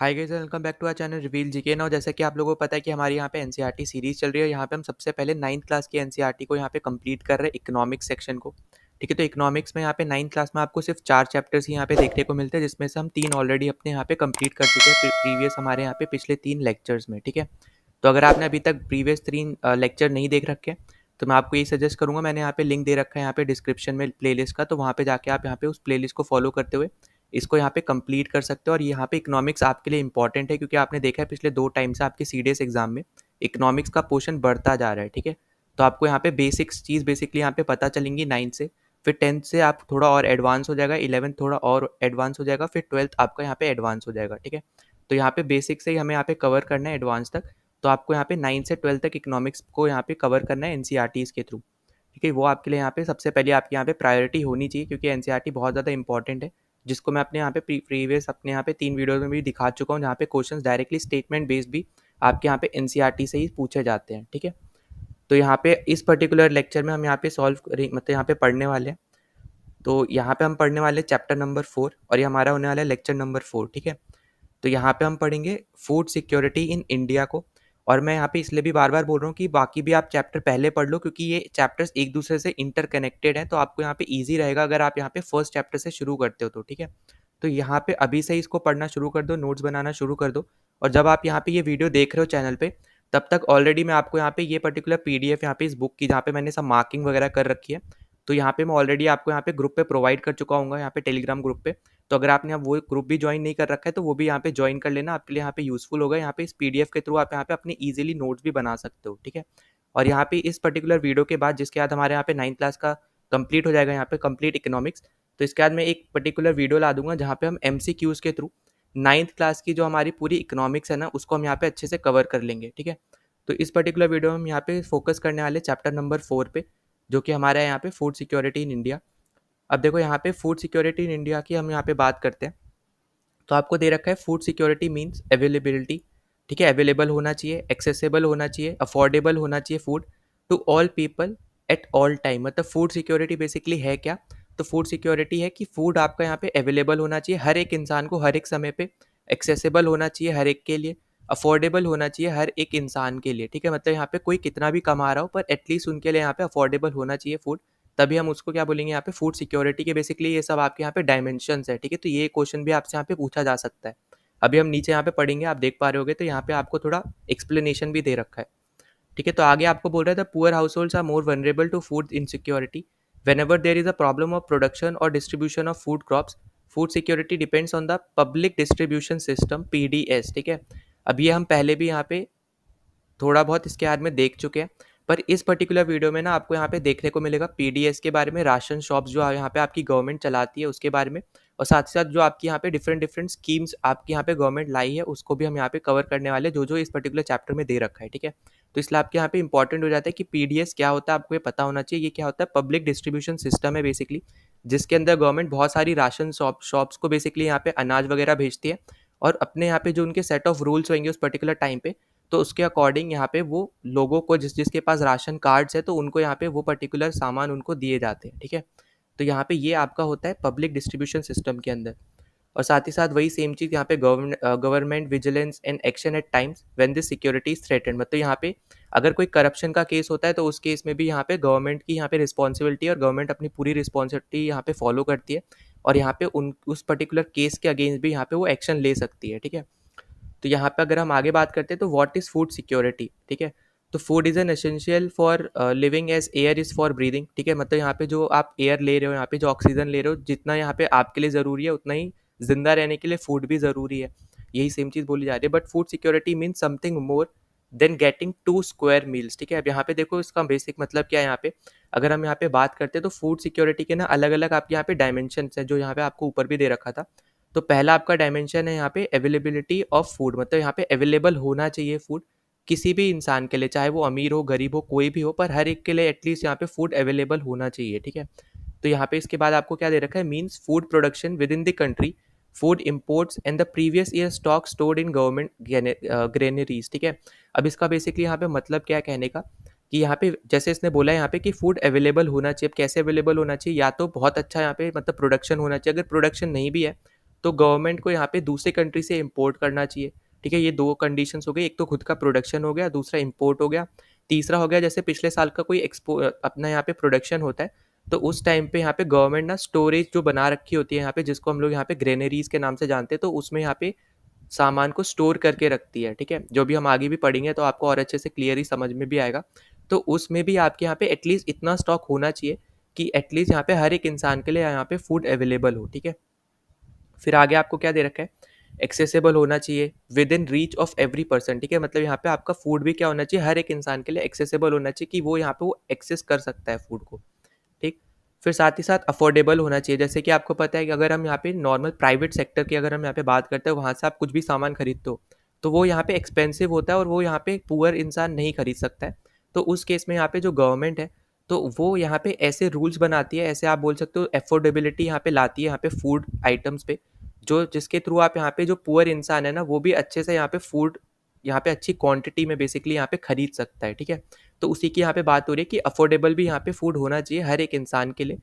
Hi guys, welcome back to our channel reveal GK. Now जैसा कि आप लोगों को पता है कि हमारी यहाँ पे एनसीईआरटी सीरीज चल रही है। यहाँ पे हम सबसे पहले 9th क्लास की एनसीईआरटी को यहाँ पे कंप्लीट कर रहे हैं, इकोनॉमिक्स सेक्शन को। ठीक है, तो इकोनॉमिक्स में यहाँ पे 9th क्लास में आपको सिर्फ 4 चैप्टर्स ही यहाँ पे देखने को मिलते हैं, जिसमें से हम 3 ऑलरेडी अपने यहाँ पे कंप्लीट कर चुके हैं प्रीवियस हमारे यहाँ पे पिछले 3 लेक्चर्स में। ठीक है, तो अगर आपने अभी तक प्रीवियस 3 लेक्चर नहीं देख रखे तो मैं आपको ये सजेस्ट करूँगा, मैंने यहाँ पे लिंक दे रखा है यहाँ पे डिस्क्रिप्शन में प्लेलिस्ट का, तो वहाँ पे जाके आप यहाँ पे उस प्लेलिस्ट को फॉलो करते हुए इसको यहाँ पे कंप्लीट कर सकते हो। और यहाँ पे इकोनॉमिक्स आपके लिए इंपॉर्टेंट है, क्योंकि आपने देखा है पिछले 2 टाइम से आपके सीडीएस एग्जाम में इकोनॉमिक्स का पोर्शन बढ़ता जा रहा है। ठीक है, तो आपको यहाँ पे बेसिक्स चीज़ बेसिकली यहाँ पे पता चलेंगी 9th से, फिर 10th से आप थोड़ा और एडवांस हो जाएगा, 11th थोड़ा और एडवांस हो जाएगा, फिर 12th आपका यहाँ पे एडवांस हो जाएगा। ठीक है, तो यहाँ पे बेसिक से ही हमें यहाँ पे कवर करना है एडवांस तक। तो आपको यहाँ पे 9th से 12th तक इकोनॉमिक्स को यहाँ पे कवर करना है एनसीईआरटीज़ के थ्रू। ठीक है, वो आपके लिए यहाँ पे सबसे पहले आपके यहाँ पे प्रायोरिटी होनी चाहिए, क्योंकि एनसीईआरटी बहुत ज़्यादा इंपॉर्टेंट है, जिसको मैं अपने यहाँ पे प्रीवियस अपने यहाँ पे 3 वीडियोज़ में भी दिखा चुका हूँ, जहाँ पे क्वेश्चंस डायरेक्टली स्टेटमेंट बेस्ड भी आपके यहाँ पे एनसीईआरटी से ही पूछे जाते हैं। ठीक है, तो यहाँ पे इस पर्टिकुलर लेक्चर में हम यहाँ पे सॉल्व मतलब यहाँ पे पढ़ने वाले हैं। तो यहाँ पे हम पढ़ने वाले चैप्टर नंबर 4, और ये हमारा होने वाला है लेक्चर नंबर 4। ठीक है, तो यहाँ पे हम पढ़ेंगे फूड सिक्योरिटी इन इंडिया को। और मैं यहाँ पे इसलिए भी बार बार बोल रहा हूँ कि बाकी भी आप चैप्टर पहले पढ़ लो, क्योंकि ये चैप्टर्स एक दूसरे से इंटरकनेक्टेड हैं, तो आपको यहाँ पे इजी रहेगा अगर आप यहाँ पे फर्स्ट चैप्टर से शुरू करते हो तो। ठीक है, तो यहाँ पे अभी से इसको पढ़ना शुरू कर दो, नोट्स बनाना शुरू कर दो। और जब आप यहाँ पे ये वीडियो देख रहे हो चैनल पे, तब तक ऑलरेडी मैं आपको यहाँ पे ये पर्टिकुलर पीडीएफ यहाँ पे इस बुक की, जहाँ पे मैंने सब मार्किंग वगैरह कर रखी है, तो यहाँ पे मैं ऑलरेडी आपको यहाँ पे ग्रुप पे प्रोवाइड कर चुका हूँ, यहाँ पे टेलीग्राम ग्रुप पे। तो अगर आपने अब वो ग्रुप भी ज्वाइन नहीं कर रखा है तो वो भी यहाँ पे ज्वाइन कर लेना, आपके लिए यहाँ पे यूजफुल होगा। यहाँ पे इस पीडीएफ के थ्रू आप यहाँ पे अपने इजीली नोट्स भी बना सकते हो। ठीक है, और यहाँ पे इस पर्टिकुलर वीडियो के बाद, जिसके बाद हमारे यहाँ पे 9th क्लास का कंप्लीट हो जाएगा, यहाँ पे कंप्लीट इकोनॉमिक्स, तो इसके बाद मैं एक पर्टिकुलर वीडियो ला दूंगा जहाँ पे हम एमसीक्यूज के थ्रू 9th क्लास की जो हमारी पूरी इकोनॉमिक्स है ना, उसको हम यहाँ पे अच्छे से कवर कर लेंगे। ठीक है, तो इस पर्टिकुलर वीडियो में हम यहाँ पे फोकस करने वाले चैप्टर नंबर 4 पे, जो कि हमारा है यहाँ पे फूड सिक्योरिटी इन इंडिया। अब देखो, यहाँ पे फूड सिक्योरिटी इन इंडिया की हम यहाँ पे बात करते हैं, तो आपको दे रखा है फूड सिक्योरिटी मीन्स अवेलेबिलिटी। ठीक है, अवेलेबल होना चाहिए, एक्सेसिबल होना चाहिए, अफोर्डेबल होना चाहिए food to all people at all time. मतलब फूड सिक्योरिटी बेसिकली है क्या? तो फूड सिक्योरिटी है कि फूड आपका यहाँ पे अवेलेबल होना चाहिए हर एक इंसान को हर एक समय पे, एक्सेसिबल होना चाहिए हर एक के लिए, अफोर्डेबल होना चाहिए हर एक इंसान के लिए। ठीक है, मतलब यहाँ पे कोई कितना भी कमा रहा हो, पर एटलीस्ट उनके लिए यहाँ पे अफोर्डेबल होना चाहिए फूड, तभी हम उसको क्या बोलेंगे यहाँ पे फूड सिक्योरिटी के। बेसिकली ये सब आपके यहाँ पे डायमेंशंस है। ठीक है, तो ये क्वेश्चन भी आपसे यहाँ पे पूछा जा सकता है। अभी हम नीचे यहाँ पे पढ़ेंगे, आप देख पा रहे होगे, तो यहाँ पे आपको थोड़ा एक्सप्लेनेशन भी दे रखा है। ठीक है, तो आगे आपको बोल रहा था poor households are more vulnerable to food insecurity whenever there is a problem of production or distribution of food crops. Food security depends on the public distribution system, PDS। ठीक है, अब ये हम पहले भी यहाँ पे थोड़ा बहुत इसके बारे में देख चुके हैं, पर इस पर्टिकुलर वीडियो में ना आपको यहाँ पे देखने को मिलेगा पीडीएस के बारे में, राशन शॉप्स जो यहाँ पे आपकी गवर्नमेंट चलाती है उसके बारे में, और साथ ही साथ जो आपकी यहाँ पे डिफरेंट डिफरेंट स्कीम्स आपकी यहाँ पे गवर्नमेंट लाई है, उसको भी हम यहाँ पे कवर करने वाले, जो जो इस पर्टिकुलर चैप्टर में दे रखा है। ठीक है, तो इसलिए आपके यहाँ पे इंपॉर्टेंट हो जाता है कि पीडीएस क्या होता है, आपको ये पता होना चाहिए। ये क्या होता है? पब्लिक डिस्ट्रीब्यूशन सिस्टम है बेसिकली, जिसके अंदर गवर्नमेंट बहुत सारी राशन शॉप्स को बेसिकली यहाँ पे अनाज वगैरह भेजती है, और अपने यहाँ पे जो उनके सेट ऑफ रूल्स होंगे उस पर्टिकुलर टाइम पे, तो उसके अकॉर्डिंग यहाँ पे वो लोगों को जिसके पास राशन कार्ड्स है, तो उनको यहाँ पे वो पर्टिकुलर सामान उनको दिए जाते हैं। ठीक है, तो यहाँ पे ये आपका होता है पब्लिक डिस्ट्रीब्यूशन सिस्टम के अंदर। और साथ ही साथ वही सेम चीज़ यहाँ पे government vigilance and action at times when this security is threatened. मतलब यहाँ पे अगर कोई करप्शन का केस होता है, तो उस केस में भी यहाँ पे गवर्नमेंट की यहाँ पे रिस्पॉन्सिबिलिटी है, और गवर्नमेंट अपनी पूरी रिस्पॉन्सिबिलिटी यहाँ पे फॉलो करती है, और यहाँ पे उस पर्टिकुलर केस के अगेंस्ट भी यहाँ पे वो एक्शन ले सकती है। ठीक है, तो यहाँ पे अगर हम आगे बात करते हैं, तो व्हाट इज़ फूड सिक्योरिटी? ठीक है, तो food is an essential for living as air is for breathing. ठीक है, मतलब यहाँ पे जो आप एयर ले रहे हो, यहाँ पे जो ऑक्सीजन ले रहे हो, जितना यहाँ पे आपके लिए ज़रूरी है, उतना ही जिंदा रहने के लिए फूड भी ज़रूरी है। यही सेम चीज़ बोली जा रही है, but food security means something more than getting 2 square meals. ठीक है, अब यहाँ पे देखो इसका बेसिक मतलब क्या है। यहाँ पे अगर हम यहाँ पे बात करते हैं, तो फूड सिक्योरिटी के ना अलग अलग आपके यहाँ पे डायमेंशन है, जो यहाँ पे आपको ऊपर भी दे रखा था। तो पहला आपका डायमेंशन है यहाँ पे अवेलेबिलिटी ऑफ फूड, मतलब यहाँ पे अवेलेबल होना चाहिए फूड किसी भी इंसान के लिए, चाहे वो अमीर हो गरीब हो कोई भी हो, पर हर एक के लिए एटलीस्ट यहाँ पे फूड अवेलेबल होना चाहिए। ठीक है, तो यहाँ पे इसके बाद आपको क्या दे रखा है? Means food production with in the country, food imports and the previous year stock stored in government granaries. ठीक है, अब इसका बेसिकली यहाँ पे मतलब क्या है कहने का, कि यहाँ पे जैसे इसने बोला है यहाँ पे कि फूड अवेलेबल होना चाहिए। अब कैसे अवेलेबल होना चाहिए? या तो बहुत अच्छा यहाँ पे मतलब प्रोडक्शन होना चाहिए, अगर प्रोडक्शन नहीं भी है तो गवर्नमेंट को यहाँ पे दूसरे कंट्री से इम्पोर्ट करना चाहिए। ठीक है, ये 2 कंडीशंस हो गई, एक तो खुद का प्रोडक्शन हो गया, दूसरा इम्पोर्ट हो गया। तीसरा हो गया जैसे पिछले साल का कोई अपना यहाँ पे प्रोडक्शन होता है, तो उस टाइम पे यहाँ पे गवर्नमेंट ना स्टोरेज जो बना रखी होती है यहाँ पे, जिसको हम लोग यहाँ पे ग्रेनरीज के नाम से जानते हैं, तो उसमें यहाँ पे सामान को स्टोर करके रखती है। ठीक है, जो भी हम आगे भी पढ़ेंगे तो आपको और अच्छे से क्लियरली समझ में भी आएगा। तो उसमें भी आपके यहाँ पे एटलीस्ट इतना स्टॉक होना चाहिए कि एटलीस्ट यहाँ पे हर एक इंसान के लिए यहाँ पे फूड अवेलेबल हो। ठीक है, फिर आगे आपको क्या दे रखा है, एक्सेसिबल होना चाहिए with in reach of every person. ठीक है, मतलब यहाँ पे आपका फूड भी क्या होना चाहिए, हर एक इंसान के लिए एक्सेसिबल होना चाहिए कि वो यहाँ पे वो एक्सेस कर सकता है फूड को। ठीक, फिर साथ ही साथ अफोर्डेबल होना चाहिए। जैसे कि आपको पता है कि अगर हम यहाँ पे नॉर्मल प्राइवेट सेक्टर की अगर हम यहाँ पे बात करते हैं, वहाँ से आप कुछ भी सामान खरीदते हो तो वो यहाँ पे एक्सपेंसिव होता है और वो यहाँ पे पुअर इंसान नहीं खरीद सकता है। तो उस केस में यहाँ पे जो गवर्नमेंट है तो वो यहाँ पे ऐसे रूल्स बनाती है, ऐसे आप बोल सकते हो अफोर्डेबिलिटी यहाँ पे लाती है यहाँ पे फूड आइटम्स पे, जो जिसके थ्रू आप यहाँ पे जो पुअर इंसान है ना वो भी अच्छे से यहाँ पे फूड यहाँ पे अच्छी क्वांटिटी में बेसिकली यहाँ पे खरीद सकता है। ठीक है, तो उसी की यहाँ पे बात हो रही है कि अफोर्डेबल भी यहाँ पे फूड होना चाहिए हर एक इंसान के लिए।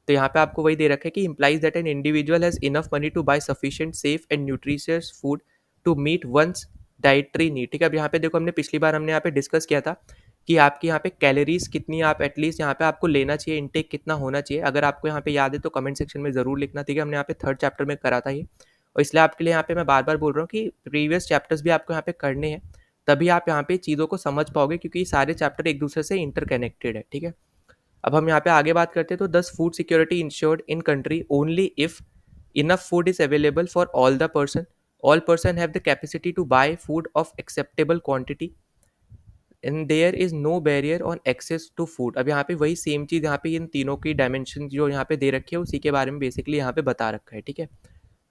तो यहाँ पे आपको वही दे रखा है कि implies that an individual has enough money to buy sufficient safe and nutritious food to meet one's dietary need. ठीक है, अब यहाँ पे देखो हमने पिछली बार हमने यहाँ पे डिस्कस किया था कि आपकी यहाँ पे कैलोरीज कितनी आप एटलीस्ट यहाँ पे आपको लेना चाहिए, इनटेक कितना होना चाहिए। अगर आपको यहाँ पे याद है तो कमेंट सेक्शन में ज़रूर लिखना। ठीक है, हमने यहाँ पे 3rd चैप्टर में करा था ये, और इसलिए आपके लिए यहाँ पे मैं बार बार बोल रहा हूँ कि प्रीवियस चैप्टर्स भी आपको यहाँ पे करने हैं, तभी आप यहाँ पे चीज़ों को समझ पाओगे, क्योंकि ये सारे चैप्टर एक दूसरे से इंटरकनेक्टेड है। ठीक है, अब हम यहाँ पे आगे बात करते हैं। तो thus food security ensured in country only if enough food is available for all person have the capacity to buy food of acceptable quantity and there is no barrier on access to food. अब यहाँ पे वही same चीज़ यहाँ पे इन तीनों की dimension जो यहाँ पे दे रखी है उसी के बारे में बेसिकली यहाँ पे बता रखा है। ठीक है,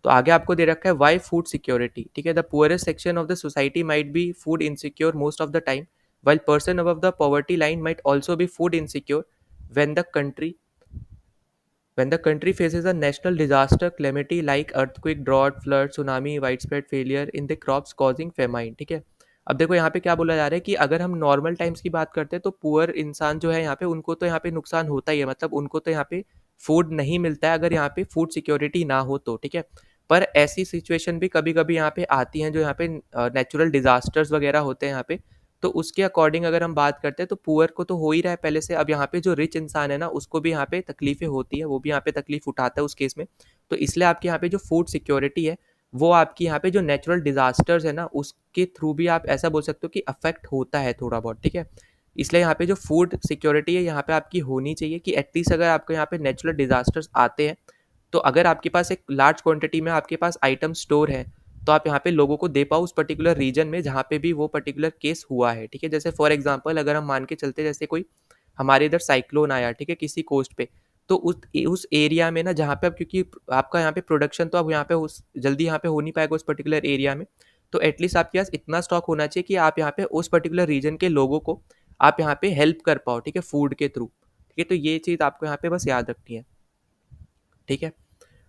तो आगे आपको दे रखा है वाई फूड सिक्योरिटी। ठीक है, the poorest section of the society might be food insecure most of the time while person above the poverty line might also be food insecure when the country when the country faces a national disaster calamity like earthquake, drought, flood, tsunami, widespread failure in the crops causing famine। ठीक है, अब देखो यहाँ पे क्या बोला जा रहा है कि अगर हम नॉर्मल टाइम्स की बात करते हैं तो पुअर इंसान जो है यहाँ पे उनको तो यहाँ पे नुकसान होता ही है, मतलब उनको तो यहाँ पे फूड नहीं मिलता है अगर यहाँ पे फूड सिक्योरिटी ना हो तो। ठीक है, पर ऐसी सिचुएशन भी कभी कभी यहाँ पे आती हैं जो यहाँ पे नेचुरल डिजास्टर्स वगैरह होते हैं यहाँ पे, तो उसके अकॉर्डिंग अगर हम बात करते हैं तो पुअर को तो हो ही रहा है पहले से, अब यहाँ पे जो रिच इंसान है ना उसको भी यहाँ पे तकलीफें होती है, वो भी यहाँ पे तकलीफ उठाता है उस केस में। तो इसलिए आपके यहाँ पे जो फूड सिक्योरिटी है वो आपकी यहाँ पे जो नेचुरल डिजास्टर्स है ना उसके थ्रू भी आप ऐसा बोल सकते हो कि अफेक्ट होता है थोड़ा बहुत। ठीक है, इसलिए यहाँ पे जो फूड सिक्योरिटी है यहाँ पे आपकी होनी चाहिए कि एटलीस्ट अगर आपको यहाँ पे नेचुरल डिजास्टर्स आते हैं तो अगर आपके पास एक लार्ज क्वांटिटी में आपके पास आइटम स्टोर है तो आप यहाँ पे लोगों को दे पाओ उस पर्टिकुलर रीजन में जहाँ पे भी वो पर्टिकुलर केस हुआ है। ठीक है, जैसे फॉर एग्जांपल अगर हम मान के चलते जैसे कोई हमारे इधर साइक्लोन आया, ठीक है, किसी कोस्ट पे, तो उस एरिया में ना जहाँ पे अब क्योंकि आपका यहाँ पे प्रोडक्शन तो अब यहाँ पे उस जल्दी यहाँ पे हो नहीं पाएगा उस पर्टिकुलर एरिया में, तो एटलीस्ट आपके पास इतना स्टॉक होना चाहिए कि आप यहाँ पे उस पर्टिकुलर रीजन के लोगों को आप यहाँ पे हेल्प कर पाओ। ठीक है, फूड के थ्रू। ठीक है, तो ये चीज़ आपको यहाँ पे बस याद रखनी है। ठीक है,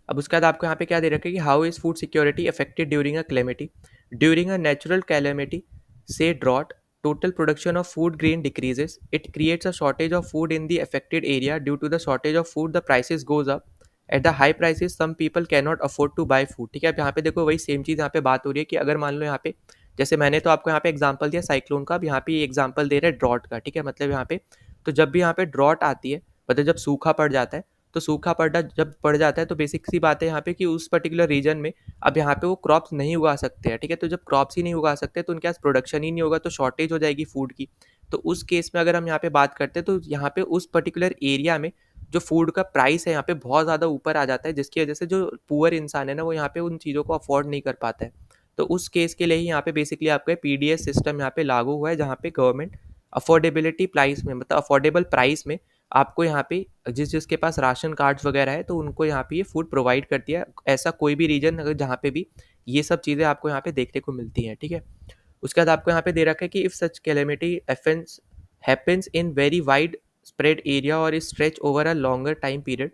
अब उसके बाद आपको यहाँ पे क्या दे रखा है कि how is food security affected during a natural calamity say drought total production of food grain decreases it creates a shortage of food in the affected area due to the shortage of food the prices goes up at the high prices some people can not afford to buy food. ठीक है, अब यहाँ पे देखो वही same चीज़ यहाँ पे बात हो रही है कि अगर मान लो यहाँ पे जैसे मैंने तो आपको यहाँ पे एग्जांपल दिया साइक्लोन का, अब यहाँ पे एग्जांपल दे रहे हैं ड्रॉट का। ठीक है, मतलब यहाँ पे तो जब भी यहाँ पे ड्रॉट आती है मतलब जब सूखा पड़ जाता है, तो सूखा पड़ना जब पड़ जाता है तो बेसिक सी बात है यहाँ पे कि उस पर्टिकुलर रीजन में अब यहाँ पे वो क्रॉप्स नहीं उगा सकते हैं। ठीक है, तो जब क्रॉप्स ही नहीं उगा सकते तो उनके पास प्रोडक्शन ही नहीं होगा तो शॉर्टेज हो जाएगी फूड की। तो उस केस में अगर हम यहाँ पे बात करते हैं तो यहाँ पे उस पर्टिकुलर एरिया में जो फूड का प्राइस है यहाँ पे बहुत ज़्यादा ऊपर आ जाता है, जिसकी वजह से जो पुअर इंसान है ना वो यहाँ पे उन चीज़ों को अफोर्ड नहीं कर पाता है। तो उस केस के लिए ही यहाँ पे बेसिकली आपका पीडीएस सिस्टम यहाँ पे लागू हुआ है, जहाँ पे गवर्नमेंट अफोर्डेबिलिटी प्राइस में मतलब अफोर्डेबल प्राइस में आपको यहाँ पे जिसके पास राशन कार्ड्स वगैरह है तो उनको यहाँ पे ये फूड प्रोवाइड करती है। ऐसा कोई भी रीजन अगर जहाँ पे भी ये सब चीज़ें आपको यहाँ पे देखने को मिलती हैं। ठीक है, उसके बाद आपको यहाँ पे दे रखा है कि इफ़ सच कैलेमिटी एफेंस happens in very wide spread area or is stretch over a longer time period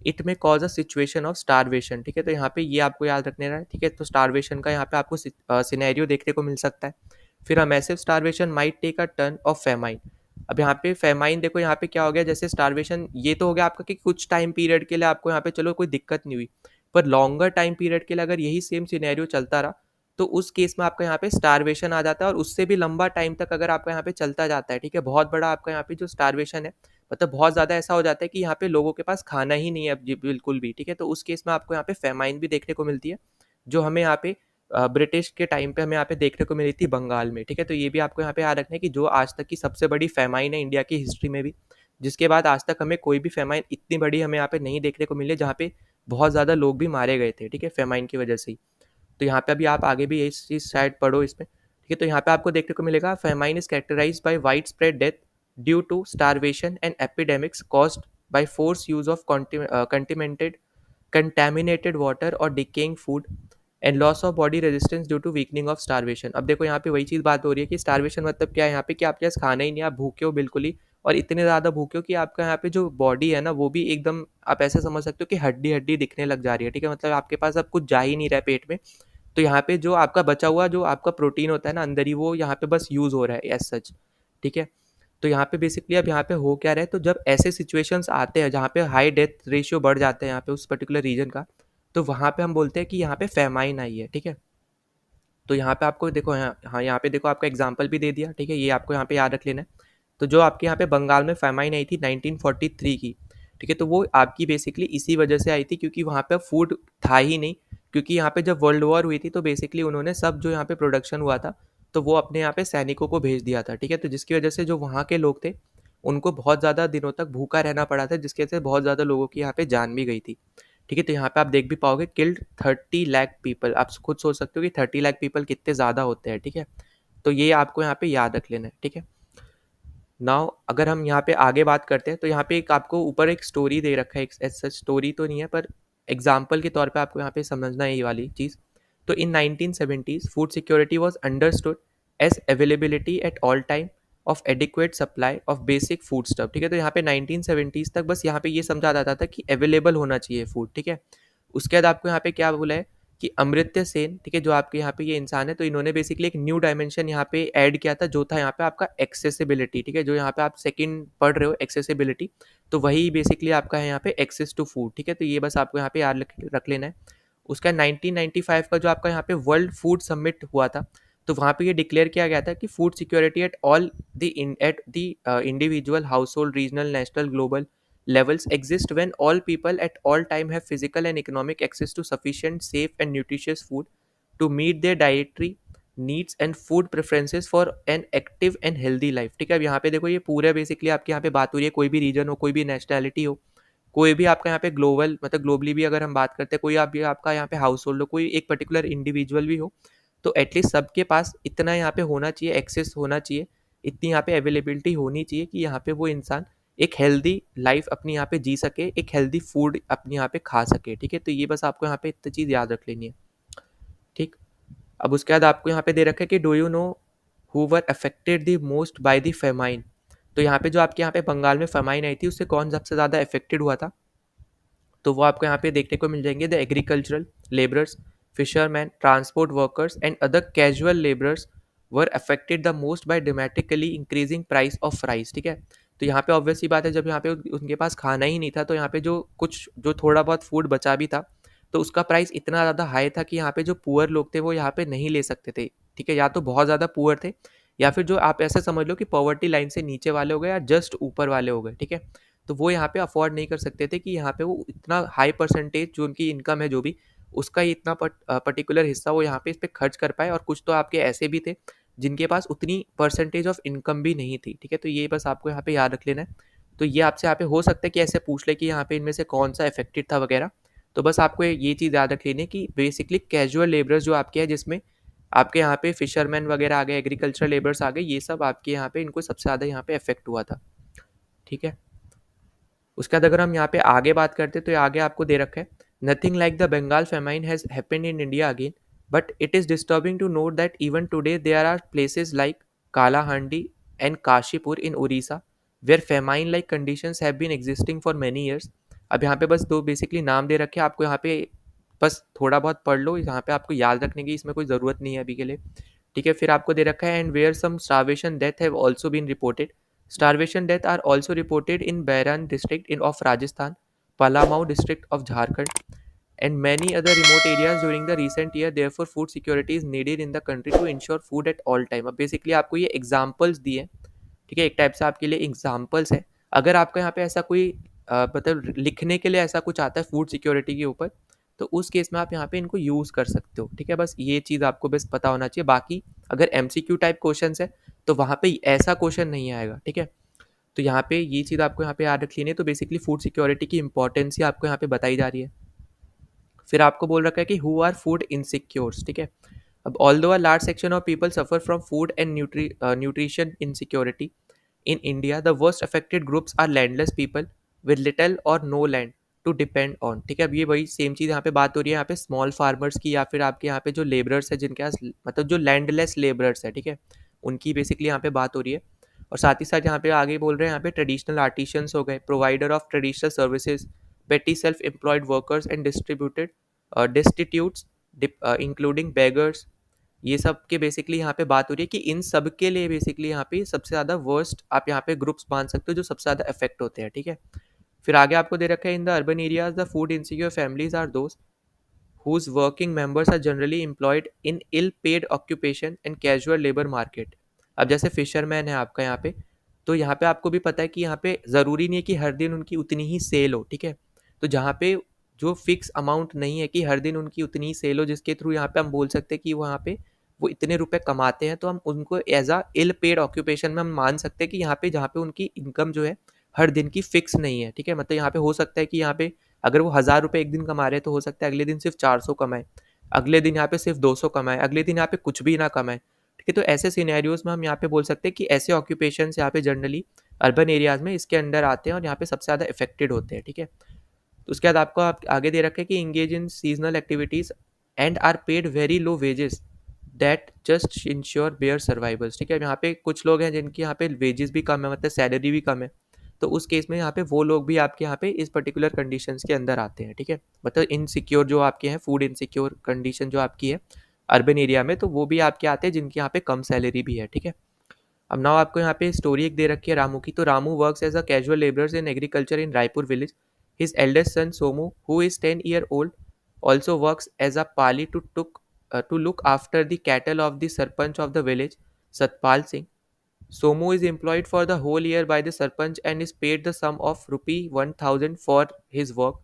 it may cause a situation of starvation. ठीक है, तो यहाँ पे ये आपको याद रखने रहा है। ठीक है, तो स्टारवेशन का यहाँ पे आपको सिनेरियो देखने को मिल सकता है। फिर a massive starvation might take a turn of famine. अब यहाँ पे फेमाइन देखो यहाँ पे क्या हो गया, जैसे स्टारवेशन ये तो हो गया आपका कि कुछ टाइम पीरियड के लिए आपको यहाँ पे चलो कोई दिक्कत नहीं हुई, पर लॉन्गर टाइम पीरियड के लिए अगर यही सेम सिनेरियो चलता रहा तो उस केस में आपका यहाँ पे स्टारवेशन आ जाता है, और उससे भी लंबा टाइम तक अगर आपका यहाँ पे चलता जाता है, ठीक है, बहुत बड़ा आपका यहाँ पे जो स्टारवेशन है, मतलब बहुत ज़्यादा ऐसा हो जाता है कि यहाँ पे लोगों के पास खाना ही नहीं है अब बिल्कुल भी, ठीक है, तो उस केस में आपको यहाँ पे फेमाइन भी देखने को मिलती है, जो हमें यहाँ पे ब्रिटिश के टाइम पे हमें यहाँ पे देखने को मिली थी बंगाल में, ठीक है, तो ये भी आपको यहाँ पे याद रखना है कि जो आज तक की सबसे बड़ी फेमाइन है इंडिया की हिस्ट्री में भी, जिसके बाद आज तक हमें कोई भी फेमाइन इतनी बड़ी हमें यहाँ पे नहीं देखने को मिली है, जहाँ पे बहुत ज़्यादा लोग भी मारे गए थे, ठीक है, फेमाइन की वजह से ही। तो यहाँ पे अभी आप आगे भी इस चीज़ शायद पढ़ो इसमें, ठीक है, तो यहाँ पे आपको देखने को मिलेगा famine is characterized by wide spread death due to starvation and epidemics caused by force use of contaminated water or decaying food and loss of body resistance due to weakening of starvation. अब देखो यहाँ पे वही चीज़ बात हो रही है कि स्टारवेशन मतलब क्या है यहाँ पे, कि आपके पास खाना ही नहीं, आप भूखे हो बिल्कुल ही, और इतने ज़्यादा भूखे हो कि आपका यहाँ पे जो बॉडी है ना वो भी एकदम, आप ऐसे समझ सकते हो कि हड्डी हड्डी दिखने लग जा रही है, ठीक है, मतलब आपके पास अब कुछ जा ही नहीं रहा है पेट में। तो यहाँ पे जो आपका बचा हुआ जो आपका प्रोटीन होता है ना अंदर ही, वो यहाँ पे बस यूज़ हो रहा है एज सच, ठीक है। तो यहाँ पे बेसिकली अब यहाँ पे हो क्या रहा है, तो जब ऐसे सिचुएशंस आते हैं जहाँ पे हाई डेथ रेशियो बढ़ जाता है यहाँ पे उस पर्टिकुलर रीजन का, तो वहाँ पे हम बोलते हैं कि यहाँ पे फेमाइन आई है, ठीक है। तो यहाँ पे आपको देखो, हाँ यहाँ पे देखो आपका एग्जाम्पल भी दे दिया, ठीक है, ये आपको यहाँ पे याद रख लेना है। तो जो आपके यहाँ पे बंगाल में फेमाइन आई थी 1943 की, ठीक है, तो वो आपकी बेसिकली इसी वजह से आई थी क्योंकि वहाँ पे फूड था ही नहीं, क्योंकि यहाँ पे जब वर्ल्ड वॉर हुई थी तो बेसिकली उन्होंने सब जो यहाँ पे प्रोडक्शन हुआ था तो वो अपने यहाँ पे सैनिकों को भेज दिया था, ठीक है, तो जिसकी वजह से जो वहाँ के लोग थे उनको बहुत ज़्यादा दिनों तक भूखा रहना पड़ा था, जिसकी वजह से बहुत ज़्यादा लोगों की यहाँ पे जान भी गई थी, ठीक है, तो यहाँ पे आप देख भी पाओगे किल्ड 30 लाख पीपल, आप खुद सोच सकते हो कि 30 लाख पीपल कितने ज़्यादा होते हैं, ठीक है, तो ये आपको यहाँ पे याद रख लेना है, ठीक है। नाउ अगर हम यहाँ पे आगे बात करते हैं तो यहाँ पे एक आपको ऊपर एक स्टोरी दे रखा है, एक सच स्टोरी तो नहीं है पर एग्जाम्पल के तौर पे आपको यहाँ पे समझना है ये वाली चीज़। तो in 1970s food security was understood as availability at all time of adequate supply of basic food stuff, ठीक है, तो यहाँ पे 1970s तक बस यहाँ पे ये समझा जाता था कि अवेलेबल होना चाहिए फूड, ठीक है। उसके बाद आपको यहाँ पे क्या बोला है कि अमृत्य सेन, ठीक है, जो आपके यहाँ पे ये इंसान है, तो इन्होंने बेसिकली एक न्यू डायमेंशन यहाँ पे ऐड किया था, जो था यहाँ पे आपका एक्सेसिबिलिटी, ठीक है, जो यहाँ पे आप सेकंड पढ़ रहे हो एक्सेसिबिलिटी, तो वही बेसिकली आपका है यहाँ पे एक्सेस टू फूड, ठीक है, तो ये बस आपको यहाँ पे याद रख लेना है। उसका 1995 का जो आपका यहाँ पे वर्ल्ड फूड समिट हुआ था, तो वहाँ पे ये डिक्लेयर किया गया था कि food security at all the individual house hold regional national global levels exist when all people at all time have physical and economic access to sufficient, safe, and nutritious food to meet their dietary needs and food preferences for an active and healthy life, ठीक है। अब यहाँ पे देखो ये पूरा basically आपके यहाँ पे बात हो रही है, कोई भी रीजन हो, कोई भी नेशनैलिटी हो, कोई भी आपका यहाँ पे ग्लोबल मतलब ग्लोबली भी अगर हम बात करते हैं, कोई आप भी आपका यहाँ पे हाउस होल्ड हो, कोई एक पर्टिकुलर इंडिविजुअल भी हो, तो एटलीस्ट सबके पास इतना यहाँ पे होना चाहिए, एक्सेस होना चाहिए, इतनी यहाँ पे अवेलेबिलिटी होनी चाहिए कि यहाँ पे वो इंसान एक हेल्दी लाइफ अपनी यहाँ पे जी सके, एक हेल्दी फूड अपनी यहाँ पे खा सके, ठीक है, तो ये बस आपको यहाँ पे इतनी चीज़ याद रख लेनी है, ठीक। अब उसके बाद आपको यहाँ पे दे रखा है कि do you know who were affected the most by the famine, तो यहाँ पे जो आपके यहाँ पे बंगाल में फेमाइन आई थी उससे कौन सबसे ज़्यादा अफेक्टेड हुआ था, तो वो आपको यहाँ पे देखने को मिल जाएंगे, the agricultural labourers, fisherman, transport workers and other casual labourers were affected the most by dramatically increasing price of rice, ठीक है। तो यहाँ पे ऑब्वियसली बात है, जब यहाँ पे उनके पास खाना ही नहीं था तो यहाँ पे जो कुछ जो थोड़ा बहुत फूड बचा भी था तो उसका प्राइस इतना ज़्यादा हाई था कि यहाँ पे जो पुअर लोग थे वो यहाँ पे नहीं ले सकते थे, ठीक है, या तो बहुत ज़्यादा पुअर थे या फिर जो आप ऐसे समझ लो कि पॉवर्टी लाइन से नीचे वाले हो गए या जस्ट ऊपर वाले हो गए, ठीक है, तो वो यहाँ पे अफोर्ड नहीं कर सकते थे कि यहाँ पे वो इतना हाई परसेंटेज जो उनकी इनकम है जो भी उसका ही इतना पर्टिकुलर हिस्सा वो यहाँ पे इस पर खर्च कर पाए, और कुछ तो आपके ऐसे भी थे जिनके पास उतनी परसेंटेज ऑफ इनकम भी नहीं थी, ठीक है, तो ये बस आपको यहाँ पे याद रख लेना है। तो ये आपसे यहाँ पे हो सकता है कि ऐसे पूछ ले कि यहाँ पे इनमें से कौन सा इफेक्टेड था वगैरह, तो बस आपको ये चीज़ याद रख लेनी है कि बेसिकली कैजुअल लेबरर्स जो आपके हैं, जिसमें आपके यहाँ पे फिशरमैन वगैरह आ गए, एग्रीकल्चरल लेबर्स आ गए, ये सब आपके यहाँ पे इनको सबसे ज़्यादा यहाँ पे इफेक्ट हुआ था, ठीक है। उसके बाद अगर हम यहाँ पे आगे बात करते हैं तो आगे आपको दे रखा है, nothing like the Bengal famine has happened in India again, but it is disturbing to note that even today there are places like Kalahandi and Kashipur in Orissa where famine like conditions have been existing for many years. अब यहाँ पे बस दो basically नाम दे रखे हैं आपको, यहाँ पे बस थोड़ा बहुत पढ़ लो, यहाँ पे आपको याद रखने की इसमें कोई ज़रूरत नहीं है अभी के लिए, ठीक है। फिर आपको दे रखा है and where some starvation death have also been reported, starvation death are also reported in Bairan district in of Rajasthan, Palamau district of Jharkhand, and many other remote areas during the recent year. Therefore, food security is needed in the country to ensure food at all time. अब basically आपको ये examples दिए, ठीक है, एक type से आपके लिए एग्जाम्पल्स है। अगर आपका यहाँ पे ऐसा कोई मतलब लिखने के लिए ऐसा कुछ आता है फूड सिक्योरिटी के ऊपर, तो उस केस में आप यहाँ पे इनको यूज़ कर सकते हो, ठीक है। बस ये चीज़ आपको बस पता होना चाहिए। बाकी अगर एमसीक्यू टाइप क्वेश्चन है तो वहाँ पे ऐसा क्वेश्चन नहीं आएगा, ठीक है। तो यहाँ पे ये चीज़ आपको यहाँ पे याद रख लेनी है। तो बेसिकली फूड सिक्योरिटी की इंपॉर्टेंस ही आपको यहाँ पे बताई जा रही है। फिर आपको बोल रखा है कि हु आर फूड इनसिक्योर्स, ठीक है। अब although a large section of people suffer from food and nutrition insecurity in India, the worst affected groups are landless people with little or no land to depend on, ठीक है। अब ये वही same चीज़ यहाँ पे बात हो रही है यहाँ पे स्मॉल फार्मर्स की, या फिर आपके यहाँ पे जो लेबरर्स है जिनके पास मतलब जो लैंडलेस लेबरर्स है, ठीक है, उनकी बेसिकली यहाँ पे बात हो रही है। और साथ ही साथ यहाँ पे आगे बोल रहे हैं यहाँ पे ट्रेडिशनल आर्टिशंस हो गए, provider of traditional services, petty self employed workers and distributed destitutes including beggars, ये सब के बेसिकली यहाँ पे बात हो रही है कि इन सब के लिए बेसिकली यहाँ पे सबसे ज़्यादा वर्स्ट आप यहाँ पे ग्रुप्स मान सकते हो जो सबसे ज़्यादा अफेक्ट होते हैं, ठीक है। फिर आगे आपको दे रखा है in the urban areas the food insecure families are those whose working members are generally employed in ill paid occupation and casual labor market। अब जैसे फिशरमैन है आपका यहाँ पे, तो यहाँ पे आपको भी पता है कि यहाँ पे ज़रूरी नहीं है कि हर दिन उनकी उतनी ही सेल हो, ठीक है। तो जहाँ पे जो फिक्स अमाउंट नहीं है कि हर दिन उनकी उतनी ही सेल हो जिसके थ्रू यहाँ पे हम बोल सकते हैं कि वहाँ पे वो इतने रुपए कमाते हैं, तो हम उनको as a ill paid occupation में हम मान सकते हैं कि यहाँ पे जहाँ पे उनकी इनकम जो है हर दिन की फिक्स नहीं है, ठीक है। मतलब यहाँ पे हो सकता है कि यहाँ पे अगर वो 1000 रुपये एक दिन कमा रहे हैं तो हो सकता है अगले दिन सिर्फ 400 कमाए, अगले दिन यहाँ पे सिर्फ 200 कमाए, अगले दिन यहाँ पे कुछ भी ना कमाए, ठीक है। तो ऐसे सिनेरियोज में हम यहाँ पे बोल सकते हैं कि ऐसे ऑक्यूपेशन यहाँ पे जनरली अर्बन एरियाज में इसके अंडर आते हैं और यहाँ पे सबसे ज़्यादा इफेक्टेड होते हैं, ठीक है। तो उसके बाद आपको आप आगे दे रखे कि engage in seasonal activities and are paid very low wages that just ensure bare survivals, ठीक है। यहाँ पे कुछ लोग हैं जिनकी यहाँ पे वेजेस भी कम है, मतलब सैलरी भी कम है, तो उस केस में यहाँ पे वो लोग भी आपके यहाँ पे इस पर्टिकुलर कंडीशंस के अंदर आते हैं, ठीक है। मतलब इनसिक्योर जो आपके हैं फूड इनसिक्योर कंडीशन जो आपकी है अर्बन एरिया में, तो वो भी आपके आते हैं जिनकी यहाँ पे कम सैलरी भी है, ठीक है। अब नाउ आपको यहाँ पे स्टोरी एक दे रखी है रामू की। तो Ramu works as a casual labourers in agriculture in Raipur village. His eldest son Somu who is 10 year old also works as a pali to look after the cattle of the sarpanch of the village, Satpal Singh. Somu is employed for the whole year by the Sarpanch and is paid the sum of rupee 1000 for his work.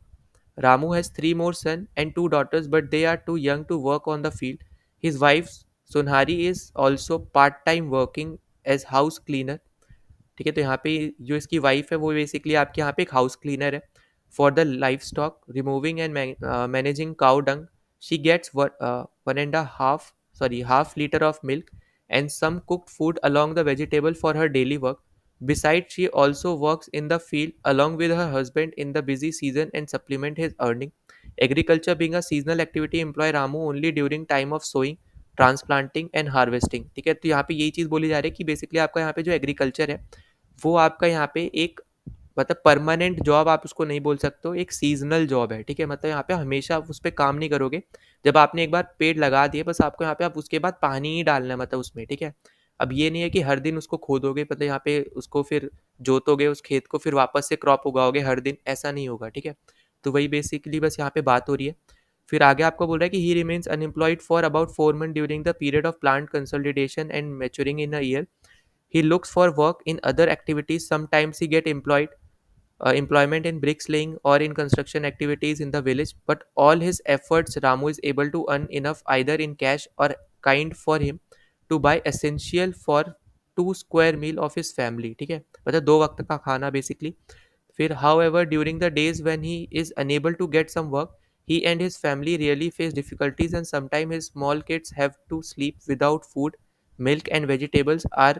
Ramu has three more sons and two daughters, but they are too young to work on the field. His wife Sunhari is also part-time working as house cleaner, ठीक है। तो यहाँ पे जो इसकी wife है वो basically आपके यहाँ पे एक हाउस क्लीनर है for the livestock removing and managing cow dung. She gets 1.5 liter of milk and some cooked food along the vegetable for her daily work. Besides, she also works in the field along with her husband in the busy season and supplement his earning. Agriculture being a seasonal activity employ Ramu only during time of sowing, transplanting and harvesting, ठीक है। तो यहाँ पे यही चीज़ बोली जा रही है कि बेसिकली आपका यहाँ पे जो एग्रीकल्चर है वो आपका यहाँ पे एक मतलब परमानेंट जॉब आप उसको नहीं बोल सकते हो, एक सीजनल जॉब है, ठीक है। मतलब यहाँ पे हमेशा आप उस पर काम नहीं करोगे। जब आपने एक बार पेड़ लगा दिए बस आपको यहाँ पे आप उसके बाद पानी ही डालना है मतलब उसमें, ठीक है। अब ये नहीं है कि हर दिन उसको खोदोगे, मतलब यहाँ पे उसको फिर जोतोगे उस खेत को, फिर वापस से क्रॉप उगाओगे हर दिन, ऐसा नहीं होगा, ठीक है। तो वही बेसिकली बस यहाँ पे बात हो रही है। फिर आगे आपको बोल रहा है कि ही remains unemployed for about 4 months during the period of plant consolidation and maturing in a year. He looks for work in other activities. Sometimes he get employment in bricklaying or in construction activities in the village. But all his efforts, Ramu is able to earn enough either in cash or kind for him to buy essential for 2 square meal of his family. ठीक है, मतलब 2 वक्त का खाना basically. फिर however during the days when he is unable to get some work, he and his family really face difficulties and sometimes his small kids have to sleep without food. Milk and vegetables are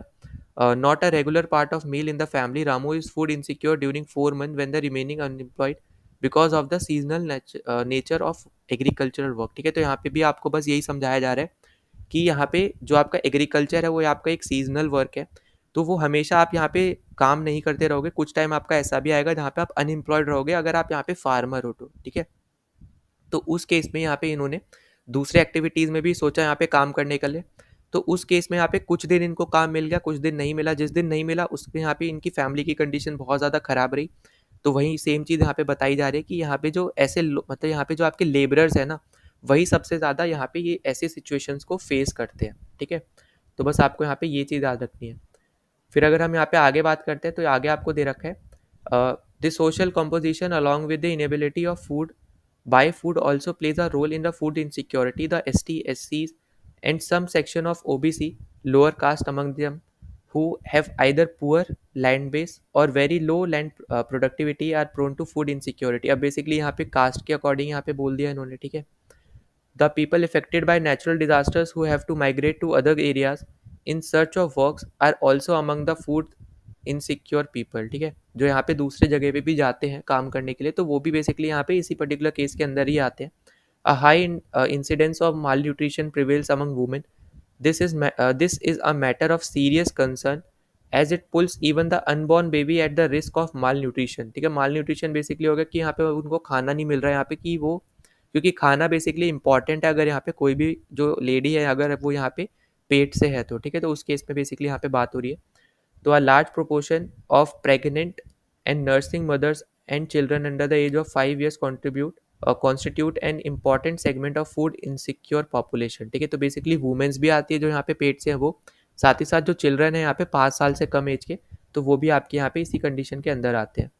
not a regular part of meal in the family. Ramu is food insecure during 4 months when the remaining unemployed because of the seasonal nature of agricultural work, ठीक है। तो यहाँ पे भी आपको बस यही समझाया जा रहा है कि यहाँ पे जो आपका एग्रीकल्चर है वो आपका एक सीजनल वर्क है, तो वो हमेशा आप यहाँ पे काम नहीं करते रहोगे। कुछ टाइम आपका ऐसा भी आएगा जहाँ पे आप अनएम्प्लॉयड रहोगे अगर आप यहाँ पे फार्मर हो तो, ठीक है। तो उस केस में यहाँ पे इन्होंने दूसरे एक्टिविटीज़ में भी सोचा यहाँ पे काम करने के लिए। तो उस केस में यहाँ पे कुछ दिन इनको काम मिल गया, कुछ दिन नहीं मिला। जिस दिन नहीं मिला उसमें यहाँ पे इनकी फैमिली की कंडीशन बहुत ज़्यादा ख़राब रही, तो वही सेम चीज़ यहाँ पे बताई जा रही है कि यहाँ पे जो ऐसे मतलब यहाँ पे जो आपके लेबरर्स हैं ना, वही सबसे ज़्यादा यहाँ पे ये ऐसे सिचुएशंस को फेस करते हैं। ठीक है, तो बस आपको यहाँ पे ये चीज़ याद रखनी है। फिर अगर हम यहाँ पे आगे बात करते हैं तो आगे आपको दे रखा है the social composition along with the inability of food by food also plays a role in the food insecurity the ST, SCs and some section of OBC lower caste among them who have either poor land base or very low land productivity are prone to food insecurity। अब basically यहाँ पे cast के according यहाँ पे बोल दिया इन्होंने। ठीक है, the people affected by natural disasters who have to migrate to other areas in search of works are also among the food insecure people. ठीक है, जो यहाँ पे दूसरे जगह पे भी जाते हैं काम करने के लिए, तो वो भी बेसिकली यहाँ पे इसी पर्टिकुलर केस के अंदर ही आते हैं। A high incidence of malnutrition prevails among women. This is a matter of serious concern as it pulls even the unborn baby at the risk of malnutrition. ठीक है, माल nutrition basically होगा कि यहाँ पे उनको खाना नहीं मिल रहा है यहाँ पे, कि वो क्योंकि खाना बेसिकली इंपॉर्टेंट है अगर यहाँ पे कोई भी जो लेडी है अगर वो यहाँ पे पेट से है तो। ठीक है, तो उस केस में बेसिकली यहाँ पे बात हो रही है। तो a large proportion of pregnant and nursing mothers and children under the age of 5 years constitute an important segment of food insecure population। ठीक है, तो बेसिकली वुमेन्स भी आती है जो यहाँ पे पेट से है वो, साथ ही साथ जो चिल्ड्रन है यहाँ पे 5 साल से कम एज के, तो वो भी आपके यहाँ पे इसी कंडीशन के अंदर आते हैं।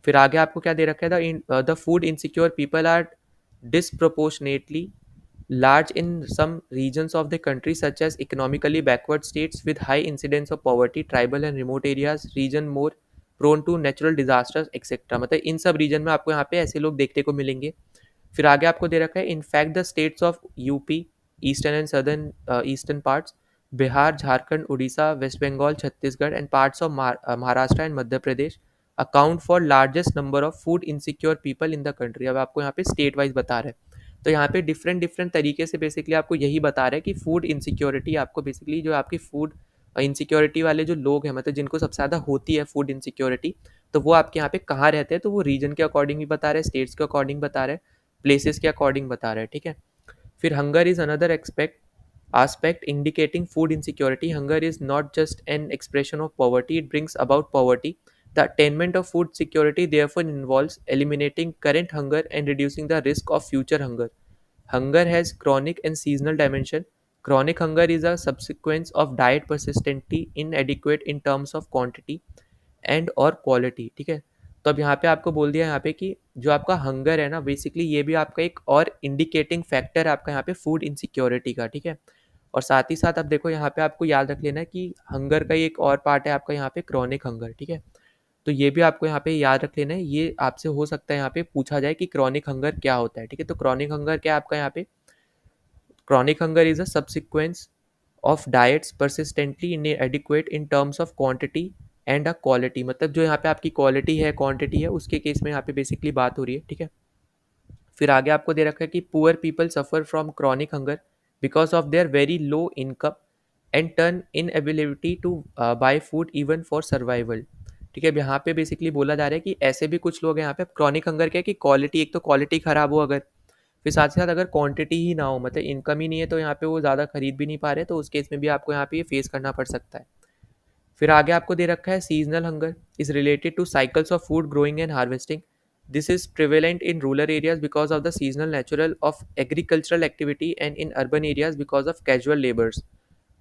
फिर आगे आपको क्या दे रखा है, the food insecure people are disproportionately large in some regions of the country such as economically backward states with high incidence of poverty, tribal and remote areas, region more prone to natural disasters etc। मतलब इन सब reason में आपको यहाँ पे ऐसे लोग देखने को मिलेंगे। फिर आगे आपको दे रखा है in fact the states of UP eastern and southern eastern parts, Bihar, Jharkhand, Orissa, west Bengal, Chhattisgarh and parts of Maharashtra and Madhya Pradesh account for largest number of food insecure people in the country. अब आपको यहाँ पे स्टेट वाइज बता रहे हैं, तो यहाँ पे डिफरेंट डिफरेंट तरीके से बेसिकली आपको यही बता रहा है कि फूड इनसिक्योरिटी आपको बेसिकली जो आपकी फूड इनसिक्योरिटी वाले जो लोग हैं, मतलब जिनको सबसे ज़्यादा होती है फूड इनसिक्योरिटी, तो वो आपके यहाँ पे कहाँ रहते हैं, तो वो रीजन के अकॉर्डिंग भी बता रहे हैं, स्टेट्स के अकॉर्डिंग बता रहे हैं, प्लेसेस के अकॉर्डिंग बता रहे हैं। ठीक है, फिर hunger is another aspect indicating food insecurity। Hunger is not just an expression of poverty, it brings about poverty। The attainment of food security therefore involves eliminating current hunger and reducing the risk of future hunger। Hunger has chronic and seasonal dimension। Chronic hunger is a subsequence of diet persistently inadequate in terms of quantity and और quality. ठीक है, तो अब यहाँ पे आपको बोल दिया यहाँ पे कि जो आपका हंगर है ना, बेसिकली ये भी आपका एक और इंडिकेटिंग फैक्टर है आपका यहाँ पे फूड इनसिक्योरिटी का। ठीक है, और साथ ही साथ अब देखो यहाँ पे आपको याद रख लेना है कि हंगर का एक और पार्ट है आपका यहाँ पे क्रॉनिक हंगर। ठीक है, तो ये भी आपको यहाँ पे याद रख लेना है, ये आपसे हो सकता है यहाँ पे पूछा जाए कि क्रॉनिक हंगर क्या होता है। ठीक है, तो क्रॉनिक हंगर क्या है आपका यहाँ पे, chronic hunger is a subsequence of diets persistently inadequate in terms of quantity and a quality। मतलब जो यहाँ पे आपकी क्वालिटी है क्वांटिटी है उसके केस में यहाँ पे बेसिकली बात हो रही है। ठीक है, फिर आगे आपको दे रखा है कि poor people suffer from chronic hunger because of their very low income and turn in ability to buy food even for survival. ठीक है, अब यहाँ पे बेसिकली बोला जा रहा है कि ऐसे भी कुछ लोग हैं यहाँ पे। क्रॉनिक हंगर क्या है कि क्वालिटी, एक तो क्वालिटी ख़राब हो अगर, फिर साथ ही साथ अगर क्वांटिटी ही ना हो, मतलब इनकम ही नहीं है, तो यहाँ पे वो ज़्यादा खरीद भी नहीं पा रहे, तो उस केस में भी आपको यहाँ पे ये फेस करना पड़ सकता है। फिर आगे आपको दे रखा है seasonal hunger is related to cycles of food growing and harvesting. This is prevalent in rural areas because of the seasonal natural of agricultural activity and in urban areas because of casual labours.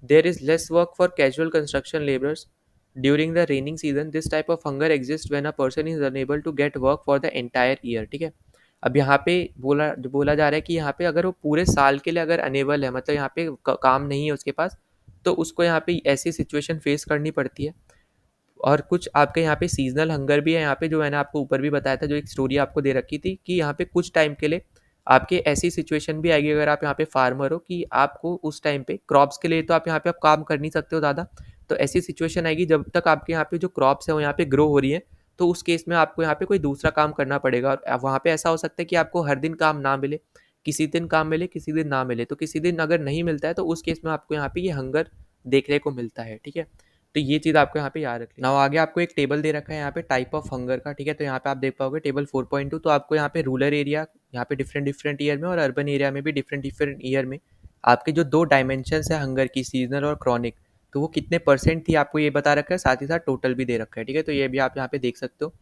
There is less work for casual construction laborers during the raining season। This type of hunger exists when a person is unable to get work for the entire year। ठीक है, अब यहाँ पे बोला जा रहा है कि यहाँ पे अगर वो पूरे साल के लिए अगर अनेबल है, मतलब यहाँ पे काम नहीं है उसके पास, तो उसको यहाँ पे ऐसी सिचुएशन फेस करनी पड़ती है। और कुछ आपके यहाँ पे सीजनल हंगर भी है यहाँ पे, जो मैंने आपको ऊपर भी बताया था, जो एक स्टोरी आपको दे रखी थी कि यहाँ पे कुछ टाइम के लिए आपके ऐसी सिचुएशन भी आएगी अगर आप यहाँ पे फार्मर हो कि आपको उस टाइम पे क्रॉप्स के लिए तो आप यहाँ पे आप काम कर नहीं सकते हो ज़्यादा, तो ऐसी सिचुएशन आएगी जब तक आपके यहाँ पे जो क्रॉप्स है वो यहाँ पे ग्रो हो रही है, तो उस केस में आपको यहाँ पे कोई दूसरा काम करना पड़ेगा। और वहाँ पे ऐसा हो सकता है कि आपको हर दिन काम ना मिले, किसी दिन काम मिले किसी दिन ना मिले, तो किसी दिन अगर नहीं मिलता है तो उस केस में आपको यहाँ पे ये हंगर देखने को मिलता है। ठीक है, तो ये चीज़ आपको यहाँ पे याद रखनी। नाउ आगे आपको एक टेबल दे रखा है यहाँ पे टाइप ऑफ हंगर का। ठीक है, तो यहाँ पे आप देख पाओगे टेबल 4.2, तो आपको यहाँ पे रूरल एरिया यहाँ पे डिफरेंट डिफरेंट ईयर में और अर्बन एरिया में भी डिफरेंट डिफरेंट ईयर में आपके जो दो डायमेंशंस है हंगर की, सीजनल और क्रॉनिक, तो वो कितने परसेंट थी आपको ये बता रखा है, साथ ही साथ टोटल भी दे रखा है। ठीक है, तो ये भी आप यहाँ पे देख सकते हो।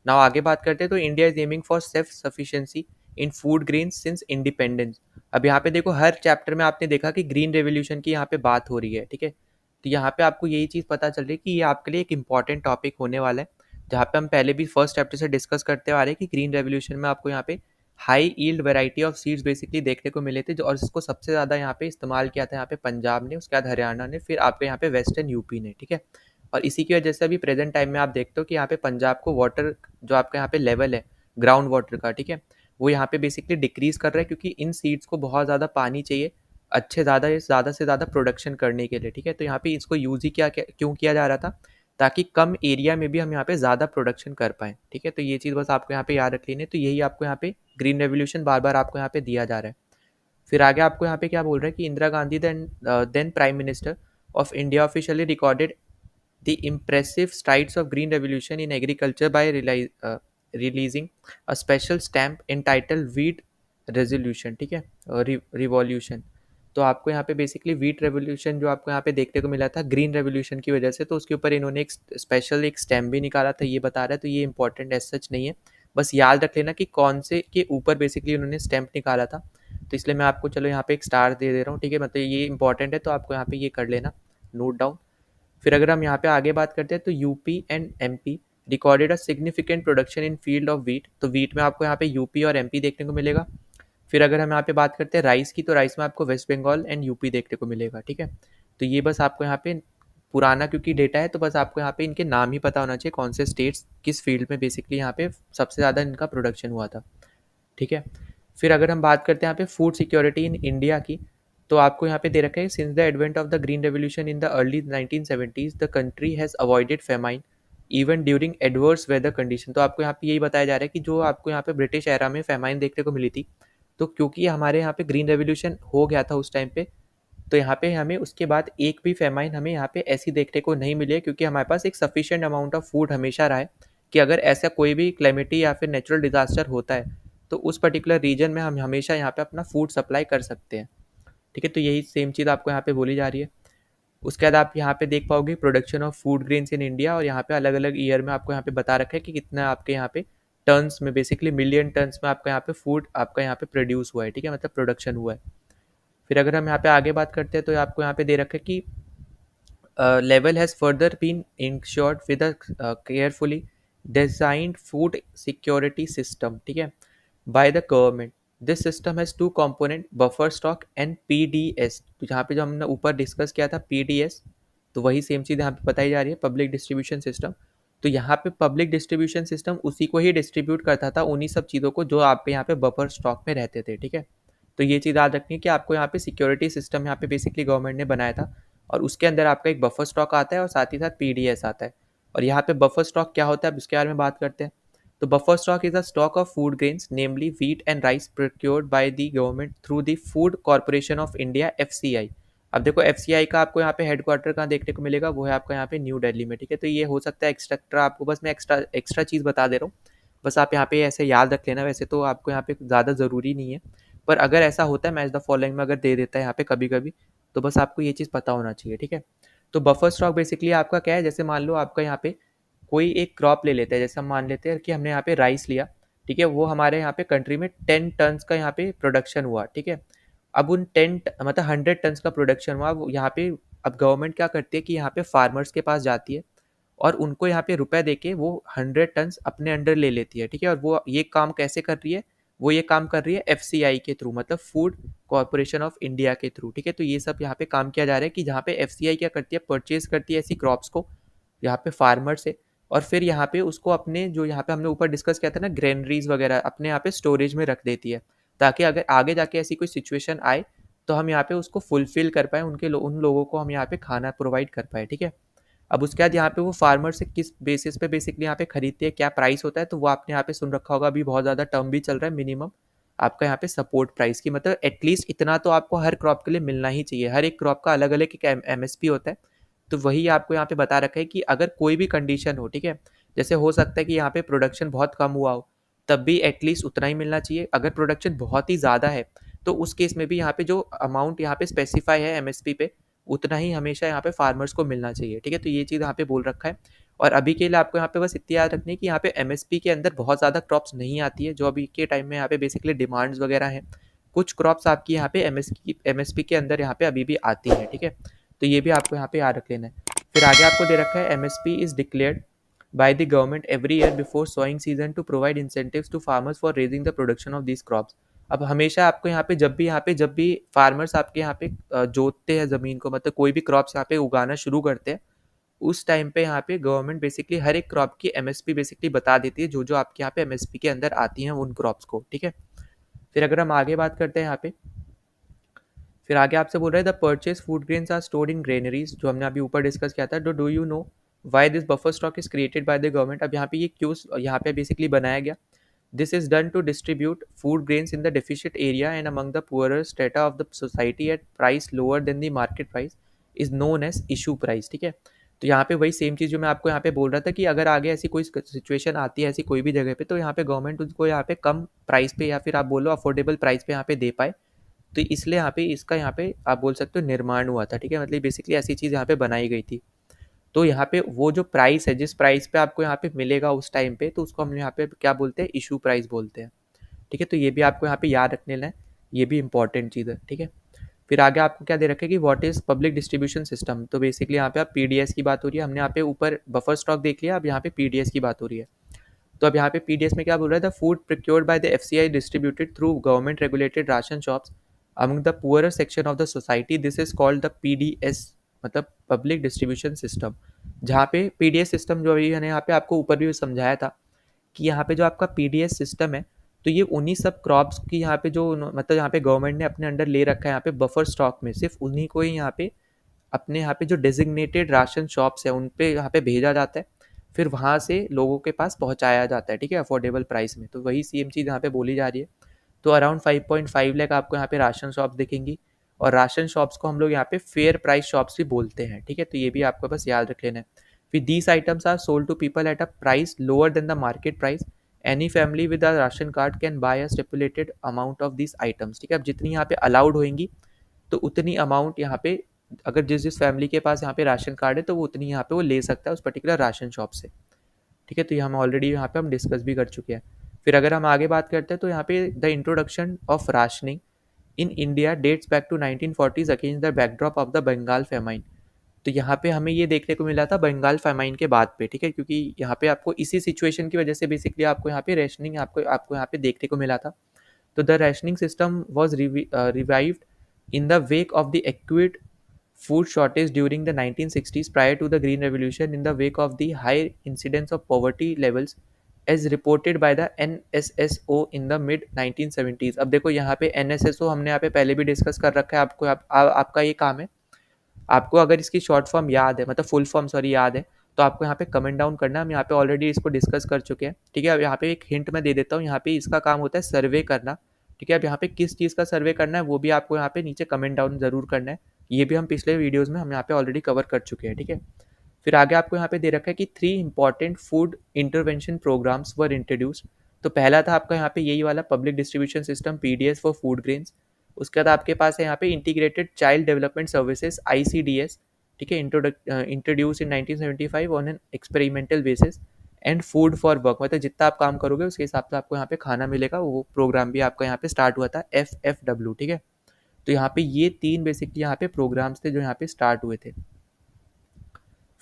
नाउ आगे बात करते हैं, तो India is aiming for self sufficiency in food grains since independence. अब यहाँ पे देखो हर चैप्टर में आपने देखा कि ग्रीन रेवोल्यूशन की यहाँ पे बात हो रही है, ठीक है। तो यहाँ पे आपको यही चीज़ पता चल रही है कि ये आपके लिए एक इंपॉर्टेंट टॉपिक होने वाला है, जहाँ पे हम पहले भी फर्स्ट चैप्टर से डिस्कस करते आ रहे हैं कि ग्रीन रेवोल्यूशन में आपको यहाँ पे high yield variety of seeds basically देखने को मिले थे, जो और इसको सबसे ज़्यादा यहाँ पे इस्तेमाल किया था यहाँ पे पंजाब ने, उसके बाद हरियाणा ने, फिर आपके यहाँ पे वेस्टर्न यूपी ने, ठीक है। और इसी की वजह से अभी प्रेजेंट टाइम में आप देखते हो कि यहाँ पे पंजाब को वाटर जो आपका यहाँ पे लेवल है ग्राउंड वाटर का, ठीक है, वो यहाँ पे बेसिकली डिक्रीज कर रहा है, क्योंकि इन सीड्स को बहुत ज़्यादा पानी चाहिए अच्छे ज़्यादा से ज़्यादा प्रोडक्शन करने के लिए, ठीक है। तो यहाँ पे इसको यूज़ ही क्यों किया जा रहा था, ताकि कम एरिया में भी हम यहाँ पे ज़्यादा प्रोडक्शन कर पाएँ, ठीक है। तो ये चीज़ बस आपको यहाँ पे याद रख लेनी है। तो यही आपको यहाँ पे ग्रीन रेवोल्यूशन बार बार आपको यहाँ पे दिया जा रहा है। फिर आगे आपको यहाँ पे क्या बोल रहा है कि Indira Gandhi then prime minister of India officially recorded the impressive strides of green revolution in agriculture by releasing a special stamp entitled wheat resolution, ठीक है, रिवॉल्यूशन। तो आपको यहाँ पे बेसिकली व्हीट रेवोल्यूशन जो आपको यहाँ पे देखने को मिला था ग्रीन रेवोल्यूशन की वजह से, तो उसके ऊपर इन्होंने एक स्पेशल एक स्टैम्प भी निकाला था, ये बता रहा है। तो ये इंपॉर्टेंट एज सच नहीं है, बस याद रख लेना कि कौन से के ऊपर बेसिकली उन्होंने स्टैम्प निकाला था। तो इसलिए मैं आपको चलो यहाँ पे एक स्टार दे रहा हूँ, ठीक है, मतलब ये इंपॉर्टेंट है, तो आपको यहाँ पे ये कर लेना नोट डाउन। फिर अगर हम यहाँ पे आगे बात करते हैं, तो UP and MP recorded a significant production in field of wheat. तो वीट में आपको यहाँ पे यूपी और एमपी देखने को मिलेगा। फिर अगर हम यहाँ पे बात करते हैं राइस की, तो राइस में आपको वेस्ट बंगाल एंड यूपी देखने को मिलेगा, ठीक है। तो ये बस आपको यहाँ पे पुराना क्योंकि डेटा है, तो बस आपको यहाँ पे इनके नाम ही पता होना चाहिए, कौन से स्टेट्स किस फील्ड में बेसिकली यहाँ पे सबसे ज़्यादा इनका प्रोडक्शन हुआ था, ठीक है। फिर अगर हम बात करते हैं यहाँ पे फूड सिक्योरिटी इन इंडिया की, तो आपको यहाँ पे दे रखा है since the advent of the green revolution in the early 1970s the country has avoided famine even during adverse weather condition. तो आपको यहाँ पे यही बताया जा रहा है कि जो आपको यहाँ पे ब्रिटिश एरा में फेमाइन देखने को मिली थी, तो क्योंकि हमारे यहाँ पे ग्रीन रेवोल्यूशन हो गया था उस टाइम पे, तो यहाँ पे हमें उसके बाद एक भी फेमाइन हमें यहाँ पे ऐसी देखने को नहीं मिली है, क्योंकि हमारे पास एक सफिशिएंट अमाउंट ऑफ फूड हमेशा रहा है कि अगर ऐसा कोई भी क्लेमिटी या फिर नेचुरल डिजास्टर होता है, तो उस पर्टिकुलर रीजन में हम हमेशा यहाँ पे अपना फूड सप्लाई कर सकते हैं, ठीक है। तो यही सेम चीज़ आपको यहाँ पे बोली जा रही है। उसके बाद आप यहाँ पे देख पाओगे production of food grains in India, और यहाँ पे अलग अलग ईयर में आपको यहाँ पे बता रखा है कि कितना आपके यहाँ पे टर्न्स में बेसिकली मिलियन टर्न्स में आपका यहाँ पे फूड आपका यहाँ पे प्रोड्यूस हुआ है, ठीक है, मतलब प्रोडक्शन हुआ है। फिर अगर हम यहाँ पे आगे बात करते हैं, तो आपको यहाँ पे दे रखा है कि level has further been ensured with a carefully designed food security system, ठीक है, by the government. This system has two component buffer stock and PDS। तो यहाँ पे जो हमने ऊपर डिस्कस किया था PDS, तो वही सेम चीज़ यहाँ पे बताई जा रही है, पब्लिक डिस्ट्रीब्यूशन सिस्टम। तो यहाँ पे पब्लिक डिस्ट्रीब्यूशन सिस्टम उसी को ही डिस्ट्रीब्यूट करता था, उन्हीं सब चीज़ों को जो आपके यहाँ पे बफर स्टॉक में रहते थे, ठीक है। तो ये चीज़ याद रखनी है कि आपको यहाँ पे सिक्योरिटी सिस्टम यहाँ पे बेसिकली गवर्नमेंट ने बनाया था, और उसके अंदर आपका एक बफर स्टॉक आता है और साथ ही साथ पीडीएस आता है। और यहाँ पे बफर स्टॉक क्या होता है, अब इसके बारे में बात करते हैं। तो buffer stock is a stock of food grains namely wheat and rice procured by the government through the food corporation of India FCI. अब देखो एफसीआई का आपको यहाँ पे हेडक्वार्टर कहाँ देखने को मिलेगा, वो है आपका यहाँ पे न्यू दिल्ली में, ठीक है। तो ये हो सकता है एक्स्ट्रा आपको, बस मैं एक्स्ट्रा चीज़ बता दे रहा हूँ, बस आप यहाँ पे ऐसे याद रख लेना। वैसे तो आपको यहाँ पे ज़्यादा ज़रूरी नहीं है, पर अगर ऐसा होता है मैच द फॉलोइंग में अगर दे देता है यहाँ पे कभी कभी, तो बस आपको ये चीज़ पता होना चाहिए, ठीक है। तो बफर स्टॉक बेसिकली आपका क्या है, जैसे मान लो आपका यहाँ पे कोई एक क्रॉप ले लेते हैं, जैसे हम मान लेते हैं कि हमने यहाँ पे राइस लिया, ठीक है, वो हमारे यहाँ पे कंट्री में 10 टन्स का यहाँ पे प्रोडक्शन हुआ, ठीक है। अब उन 100 टन्स का प्रोडक्शन हुआ, वो यहाँ पे अब गवर्नमेंट क्या करती है कि यहाँ पे फार्मर्स के पास जाती है और उनको यहाँ पे रुपए देके वो 100 टन्स अपने अंडर ले लेती है, ठीक है। और वो ये काम कैसे कर रही है, वो ये काम कर रही है एफसीआई के थ्रू, मतलब फूड कॉर्पोरेशन ऑफ इंडिया के थ्रू, ठीक है। तो ये सब यहाँ पे काम किया जा रहा है कि जहाँ पे एफसीआई क्या करती है, परचेज करती है ऐसी क्रॉप्स को यहाँ पे फार्मर से, और फिर यहाँ पे उसको अपने जो यहाँ पे हमने ऊपर डिस्कस किया था ना ग्रेनरीज वगैरह, अपने यहाँ पे स्टोरेज में रख देती है, ताकि अगर आगे जाके ऐसी कोई सिचुएशन आए तो हम यहाँ पे उसको फुलफिल कर पाए, उन लोगों को हम यहाँ पे खाना प्रोवाइड कर पाए, ठीक है। अब उसके बाद यहाँ पे वो फार्मर से किस बेसिस पे बेसिकली यहाँ पे खरीदते हैं, क्या प्राइस होता है, तो वो आपने यहाँ पे सुन रखा होगा, अभी बहुत ज़्यादा टर्म भी चल रहा है मिनिमम आपका यहाँ पे सपोर्ट प्राइस की, मतलब एटलीस्ट इतना तो आपको हर क्रॉप के लिए मिलना ही चाहिए। हर एक क्रॉप का अलग अलग एक एमएसपी होता है, तो वही आपको यहाँ पे बता रखा है कि अगर कोई भी कंडीशन हो, ठीक है, जैसे हो सकता है कि यहाँ पे प्रोडक्शन बहुत कम हुआ हो, तब भी एटलीस्ट उतना ही मिलना चाहिए। अगर प्रोडक्शन बहुत ही ज़्यादा है, तो उस केस में भी यहाँ पे जो अमाउंट यहाँ पे स्पेसिफाई है एमएसपी पे, उतना ही हमेशा यहाँ पे फार्मर्स को मिलना चाहिए, ठीक है। तो ये चीज़ यहाँ पे बोल रखा है। और अभी के लिए आपको यहाँ पे बस इतनी याद रखनी है कि यहाँ पे एमएसपी के अंदर बहुत ज़्यादा क्रॉप्स नहीं आती है, जो अभी के टाइम में यहाँ पे बेसिकली डिमांड्स वगैरह हैं। कुछ क्रॉप्स आपकी यहाँ पे एमएसपी के अंदर यहाँ पे अभी भी आती हैं, ठीक है। तो ये भी आपको यहाँ पे याद रख लेना है। फिर आगे आपको दे रखा है MSP is declared by the government every year before sowing season to provide incentives to farmers for raising the production of these crops। अब हमेशा आपको जब भी फार्मर्स आपके यहाँ पे जोतते हैं ज़मीन को, मतलब कोई भी क्रॉप्स यहाँ पे उगाना शुरू करते हैं, उस टाइम पे यहाँ पे गवर्नमेंट बेसिकली हर एक क्रॉप की एमएसपी बेसिकली बता देती है, जो जो आपके यहाँ पे एमएसपी के अंदर आती हैं उन क्रॉप्स को, ठीक है। फिर अगर हम आगे बात करते हैं यहाँ पे, फिर आगे आपसे बोल रहा है the purchase food grains are stored in granaries, जो हमने अभी ऊपर डिस्कस किया था। Do you know why this buffer stock is created by the government. अब यहाँ पे ये क्यों यहाँ पे बेसिकली बनाया गया। This is done to distribute food grains in the deficient area and among the poorer strata of the society at price lower than the market price is known as issue price, ठीक है। तो यहाँ पे वही same चीज़ जो मैं आपको यहाँ पे बोल रहा था कि अगर आगे ऐसी कोई सिचुएशन आती है ऐसी कोई भी जगह पे, तो यहाँ पे गवर्नमेंट उसको यहाँ पे कम प्राइस पे या फिर आप बोलो अफोर्डेबल प्राइस पे यहाँ पे दे पाए, तो इसलिए यहाँ पे इसका यहाँ पे आप बोल सकते हो निर्माण हुआ था, ठीक है। मतलब बेसिकली ऐसी चीज़ यहाँ पे बनाई गई थी। तो यहाँ पे वो जो प्राइस है, जिस प्राइस पे आपको यहाँ पे मिलेगा उस टाइम पे, तो उसको हम यहाँ पे क्या बोलते हैं, इशू प्राइस बोलते हैं, ठीक है। तो ये भी आपको यहाँ पे याद रखने लेना है, ये भी इंपॉर्टेंट चीज़ है, ठीक है। फिर आगे आपको क्या दे रखा है कि what is public distribution system. तो बेसिकली यहाँ पे आप पीडीएस की बात हो रही है, हमने यहाँ पे ऊपर बफर स्टॉक देख लिया, अब यहाँ पे पीडीएस की बात हो रही है। तो अब यहाँ पे पीडीएस में क्या बोल रहा है, the food procured by the FCI distributed through government regulated ration shops among the poorer section of the society, this is called the PDS, मतलब पब्लिक डिस्ट्रीब्यूशन सिस्टम। जहाँ पे पीडीएस सिस्टम जो अभी मैंने यहाँ पे आपको ऊपर भी समझाया था कि यहाँ पे जो आपका पीडीएस सिस्टम है, तो ये उन्हीं सब क्रॉप्स की यहाँ पे जो मतलब यहाँ पे गवर्नमेंट ने अपने अंडर ले रखा है यहाँ पे बफर स्टॉक में, सिर्फ उन्हीं को ही यहाँ पे अपने यहाँ पे जो डेजिग्नेटेड राशन शॉप्स है उन पे यहाँ पे भेजा जाता है, फिर वहाँ से लोगों के पास पहुँचाया जाता है, ठीक है, अफोर्डेबल प्राइस में। तो वही सेम चीज़ यहाँ पे बोली जा रही है। तो अराउंड 5.5 लाख आपको यहाँ पे राशन शॉप दिखेंगी, और राशन शॉप्स को हम लोग यहाँ पे फेयर प्राइस शॉप्स भी बोलते हैं, ठीक है। तो ये भी आपको बस याद रख लेना है। फिर these items are sold to people at a price lower than the market price. Any family with a ration card can buy a stipulated amount of this items, ठीक है। अब जितनी यहाँ पे अलाउड होंगी, तो उतनी अमाउंट यहाँ पे अगर जिस जिस फैमिली के पास यहाँ पे राशन कार्ड है, तो वो उतनी यहाँ पे वो ले सकता है उस पर्टिकुलर राशन शॉप से, ठीक है। तो ये हम ऑलरेडी यहाँ पे हम डिस्कस भी कर चुके हैं। फिर अगर हम आगे बात करते हैं, तो यहाँ पे the introduction of rationing in India dates back to 1940s against the backdrop of the Bengal famine. तो यहाँ पे हमें ये देखने को मिला था बंगाल फेमाइन के बाद पे, ठीक है, क्योंकि यहाँ पे आपको इसी सिचुएशन की वजह से बेसिकली आपको यहाँ पे रेशनिंग आपको आपको यहाँ पे देखने को मिला था। तो the rationing system was revived in the wake of the acute food shortage during the 1960s prior to the Green Revolution, in the wake of the high incidence of poverty levels as reported by the NSSO in the mid 1970s। अब देखो यहाँ पे NSSO हमने यहाँ पे पहले भी discuss कर रखा है, आपको आपका ये काम है, आपको अगर इसकी शॉर्ट फॉर्म याद है, मतलब फुल फॉर्म सॉरी याद है, तो आपको यहाँ पे कमेंट डाउन करना है। हम यहाँ पे ऑलरेडी इसको डिस्कस कर चुके हैं, ठीक है। अब यहाँ पे एक हिंट मैं दे देता हूँ, यहाँ पे इसका काम होता है सर्वे करना, ठीक है। अब यहाँ पे किस चीज़ का सर्वे करना है वो भी आपको यहाँ पे नीचे कमेंट डाउन जरूर करना है। ये भी हम पिछले वीडियोज़ में हम यहाँ पे ऑलरेडी कवर कर चुके हैं, ठीक है। फिर आगे आपको यहाँ पे दे रखा है कि 3 important food intervention programs were introduce. तो पहला था आपका यहाँ पे यही वाला public distribution system PDS for food grains. उसके बाद आपके पास है यहाँ पे integrated child development services ICDS, ठीक है, introduce in 1975 on an experimental basis and food for work, मतलब जितना आप काम करोगे उसके हिसाब से आपको यहाँ पे खाना मिलेगा। वो प्रोग्राम भी आपका यहाँ पे स्टार्ट हुआ था FFW, ठीक है। तो यहाँ पे ये 3 बेसिकली यहाँ पे प्रोग्राम्स थे जो यहाँ पे स्टार्ट हुए थे।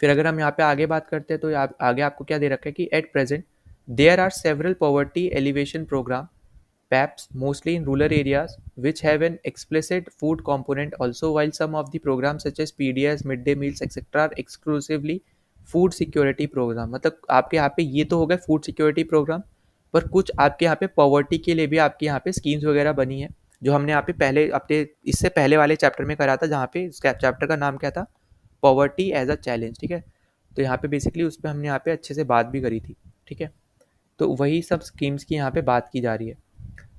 फिर अगर हम यहाँ पे आगे बात करते हैं, तो आगे आपको क्या दे रखा है कि at present there are several poverty alleviation program PAPs mostly in rural areas which have an explicit food component also, while some of the programs such as PDS, midday meals etc are exclusively food security program। मतलब आपके यहाँ पे ये तो हो गए food security programme, पर कुछ आपके यहाँ पे पॉवर्टी के लिए भी आपके यहाँ पे स्कीम्स वगैरह बनी है, जो हमने यहाँ पे पहले अपने इससे पहले वाले चैप्टर में करा था, जहाँ पे चैप्टर का नाम क्या था, पॉवर्टी एज अ चैलेंज, ठीक है। तो यहाँ पे बेसिकली उस पर हमने यहाँ पे अच्छे से बात भी करी थी, ठीक है। तो वही सब स्कीम्स की यहाँ पे बात की जा रही है।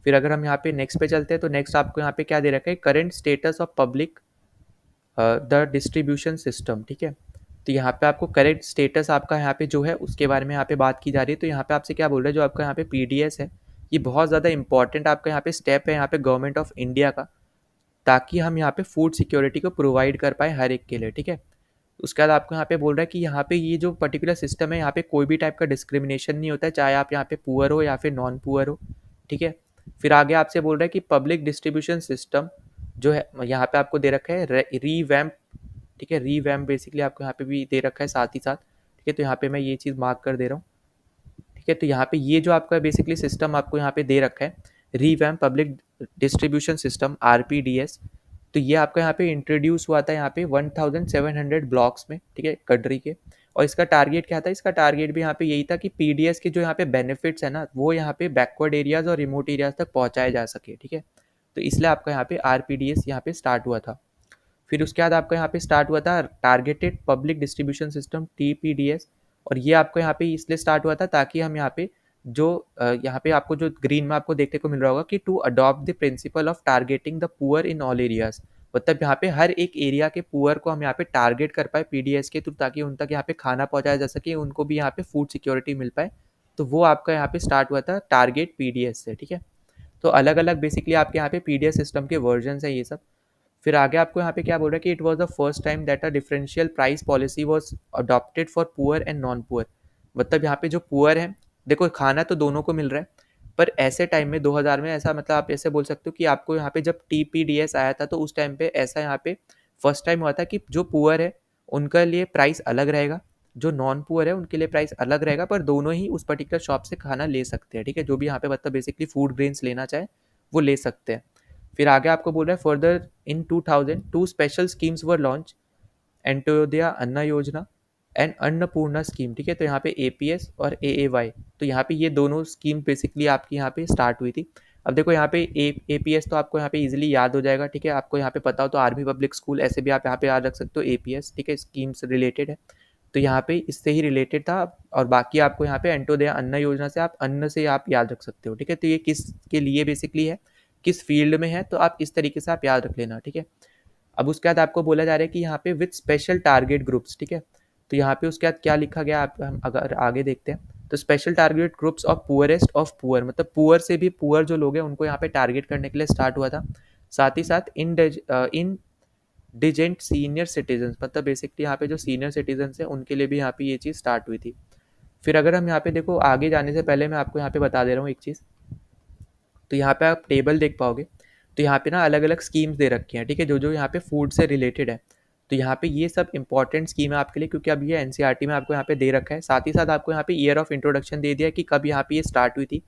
फिर अगर हम यहाँ पे नेक्स्ट पे चलते हैं, तो नेक्स्ट आपको यहाँ पे क्या दे रखा है, current status of public the distribution system, ठीक है। तो यहाँ पे आपको करेंट स्टेटस आपका यहाँ पे जो है उसके बारे में यहाँ पे बात की जा रही है। तो यहाँ पे आपसे क्या बोल रहा है, जो आपका यहाँ पे पीडीएस है, ये बहुत ज़्यादा इंपॉर्टेंट आपका यहाँ पे स्टेप है यहाँ पे गवर्नमेंट ऑफ इंडिया का, ताकि हम यहाँ पे फूड सिक्योरिटी को प्रोवाइड कर पाए हर एक के लिए, ठीक है। उसके बाद आपको यहाँ पे बोल रहा है कि यहाँ पे ये जो पर्टिकुलर सिस्टम है, यहाँ पे कोई भी टाइप का डिस्क्रिमिनेशन नहीं होता है, चाहे आप यहाँ पे पुअर हो या फिर नॉन पुअर हो, ठीक है। फिर आगे आपसे बोल रहा है कि पब्लिक डिस्ट्रीब्यूशन सिस्टम जो है यहाँ पे आपको दे रखा है रीवैम्प, ठीक है। रीवैम्प बेसिकली आपको यहाँ पे भी दे रखा है साथ ही साथ, ठीक है। तो यहाँ पे मैं ये चीज़ मार्क कर दे रहा हूँ, ठीक है। तो यहाँ पे ये जो आपका बेसिकली सिस्टम आपको यहाँ पे दे रखा है, रीवैम्प पब्लिक डिस्ट्रीब्यूशन सिस्टम, आरपीडीएस, तो ये आपका यहाँ पे इंट्रोड्यूस हुआ था यहाँ पे 1700 ब्लॉक्स में, ठीक है, कंट्री के। और इसका टारगेट क्या था? इसका टारगेट भी यहाँ पे यही था कि पीडीएस के जो यहाँ पे बेनिफिट्स है ना, वो यहाँ पे बैकवर्ड एरियाज और रिमोट एरियाज तक पहुँचाए जा सके, ठीक है। तो इसलिए आपका यहाँ पे आरपीडीएस यहाँ पे स्टार्ट हुआ था। फिर उसके बाद आपका यहाँ पे स्टार्ट हुआ था targeted public distribution system, TPDS. और ये आपको यहाँ पे इसलिए स्टार्ट हुआ था ताकि हम यहाँ पे जो यहाँ पे आपको जो ग्रीन में आपको देखने को मिल रहा होगा कि to adopt the principle of targeting the poor in all areas, मतलब यहाँ पे हर एक एरिया के पुअर को हम यहाँ पे टारगेट कर पाए पीडीएस के थ्रू, ताकि उन तक यहाँ पे खाना पहुँचाया जा सके, उनको भी यहाँ पे फूड सिक्योरिटी मिल पाए। तो वो आपका यहाँ पे स्टार्ट हुआ था टारगेट पीडीएस से, ठीक है। तो अलग अलग बेसिकली आपके यहाँ पे पीडीएस सिस्टम के वर्जन है ये सब। फिर आगे आपको यहाँ पे क्या बोल रहा है कि it was the first time that a differential price policy was adopted for poor and non poor, मतलब यहाँ पे जो पुअर है, देखो खाना तो दोनों को मिल रहा है, पर ऐसे टाइम में 2000 में ऐसा, मतलब आप ऐसे बोल सकते हो कि आपको यहाँ पे जब टीपीडीएस आया था तो उस टाइम पे ऐसा यहाँ पे फर्स्ट टाइम हुआ था कि जो पुअर है उनके लिए प्राइस अलग रहेगा, जो नॉन पुअर है उनके लिए प्राइस अलग रहेगा, पर दोनों ही उस पर्टिकुलर शॉप से खाना ले सकते हैं, ठीक है। जो भी यहाँ पे मतलब बेसिकली फूड ग्रेन्स लेना चाहे वो ले सकते हैं। फिर आगे आपको बोल रहा है further in 2000 two special schemes were launch, Antyodaya Anna Yojana and Annapurna scheme, ठीक है। तो यहाँ पे एपीएस और एएवाई, तो यहाँ पे ये दोनों स्कीम बेसिकली आपकी यहाँ पे स्टार्ट हुई थी। अब देखो यहाँ पे एपीएस तो आपको यहाँ पे इजीली याद हो जाएगा, ठीक है। आपको यहाँ पे पता हो तो आर्मी पब्लिक स्कूल, ऐसे भी आप यहाँ पे याद रख सकते हो एपीएस, ठीक है, स्कीम्स रिलेटेड है। तो यहाँ पे इससे ही रिलेटेड था। और बाकी आपको यहाँ पे अंत्योदय अन्न योजना से आप अन्न से आप याद रख सकते हो, ठीक है। तो ये किस के लिए बेसिकली है, किस फील्ड में है, तो आप इस तरीके से आप याद रख लेना, ठीक है। अब उसके बाद आपको बोला जा रहा है कि यहाँ पे विथ स्पेशल टारगेट ग्रुप्स, ठीक है। तो यहाँ पे उसके बाद क्या लिखा गया, आप हम अगर आगे देखते हैं तो special target groups of poorest of poor, मतलब पुअर से भी पुअर जो लोग हैं उनको यहाँ पे टारगेट करने के लिए स्टार्ट हुआ था। साथ ही साथ इंडिजेंट सीनियर सिटीजन, मतलब बेसिकली यहाँ पे जो सीनियर सिटीजन है उनके लिए भी यहाँ पे ये चीज़ स्टार्ट हुई थी। फिर अगर हम यहाँ पे देखो, आगे जाने से पहले मैं आपको यहाँ पे बता दे रहा हूँ एक चीज़। तो यहाँ पे आप टेबल देख पाओगे, तो यहाँ पे ना अलग अलग स्कीम्स दे रखी हैं, ठीक है, जो जो यहाँ पे फूड से रिलेटेड है। तो यहाँ पे ये सब इंपॉर्टेंट स्कीम है आपके लिए, क्योंकि अब ये एनसीईआरटी में आपको यहाँ पे दे रखा है। साथ ही साथ आपको यहाँ पे ईयर ऑफ इंट्रोडक्शन दे दिया है कि कब यहाँ पे ये स्टार्ट हुई थी,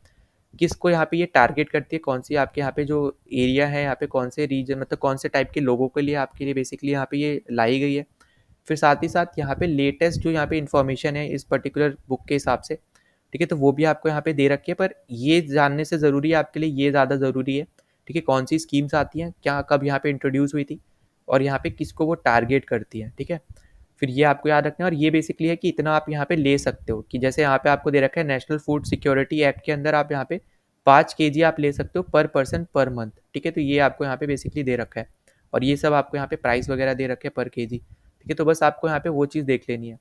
किसको यहाँ पे ये टारगेट करती है, कौन सी आपके यहाँ पे जो एरिया है, यहाँ पे कौन से रीजन, मतलब कौन से टाइप के लोगों के लिए आपके लिए बेसिकली यहाँ पे ये लाई गई है। फिर साथ ही साथ यहाँ पे लेटेस्ट जो यहाँ पे इन्फॉर्मेशन है इस पर्टिकुलर बुक के हिसाब से, ठीक है, तो वो भी आपको यहाँ पे दे रखी है। पर ये जानने से ज़रूरी है आपके लिए, ये ज़्यादा ज़रूरी है, ठीक है, कौन सी स्कीम्स आती हैं, क्या कब यहाँ पे इंट्रोड्यूस हुई थी, और यहाँ पे किसको वो टारगेट करती है, ठीक है। फिर ये आपको याद रखना है। और ये बेसिकली है कि इतना आप यहाँ पे ले सकते हो, कि जैसे यहाँ पे आपको दे रखा है नेशनल फूड सिक्योरिटी एक्ट के अंदर आप यहाँ पे 5 kg आप ले सकते हो पर पर्सन पर मंथ, ठीक है। तो ये आपको यहाँ पे बेसिकली दे रखा है, और ये सब आपको यहाँ पे प्राइस वगैरह दे रखे हैं पर केजी, ठीक है। तो बस आपको यहाँ पे वो चीज़ देख लेनी है।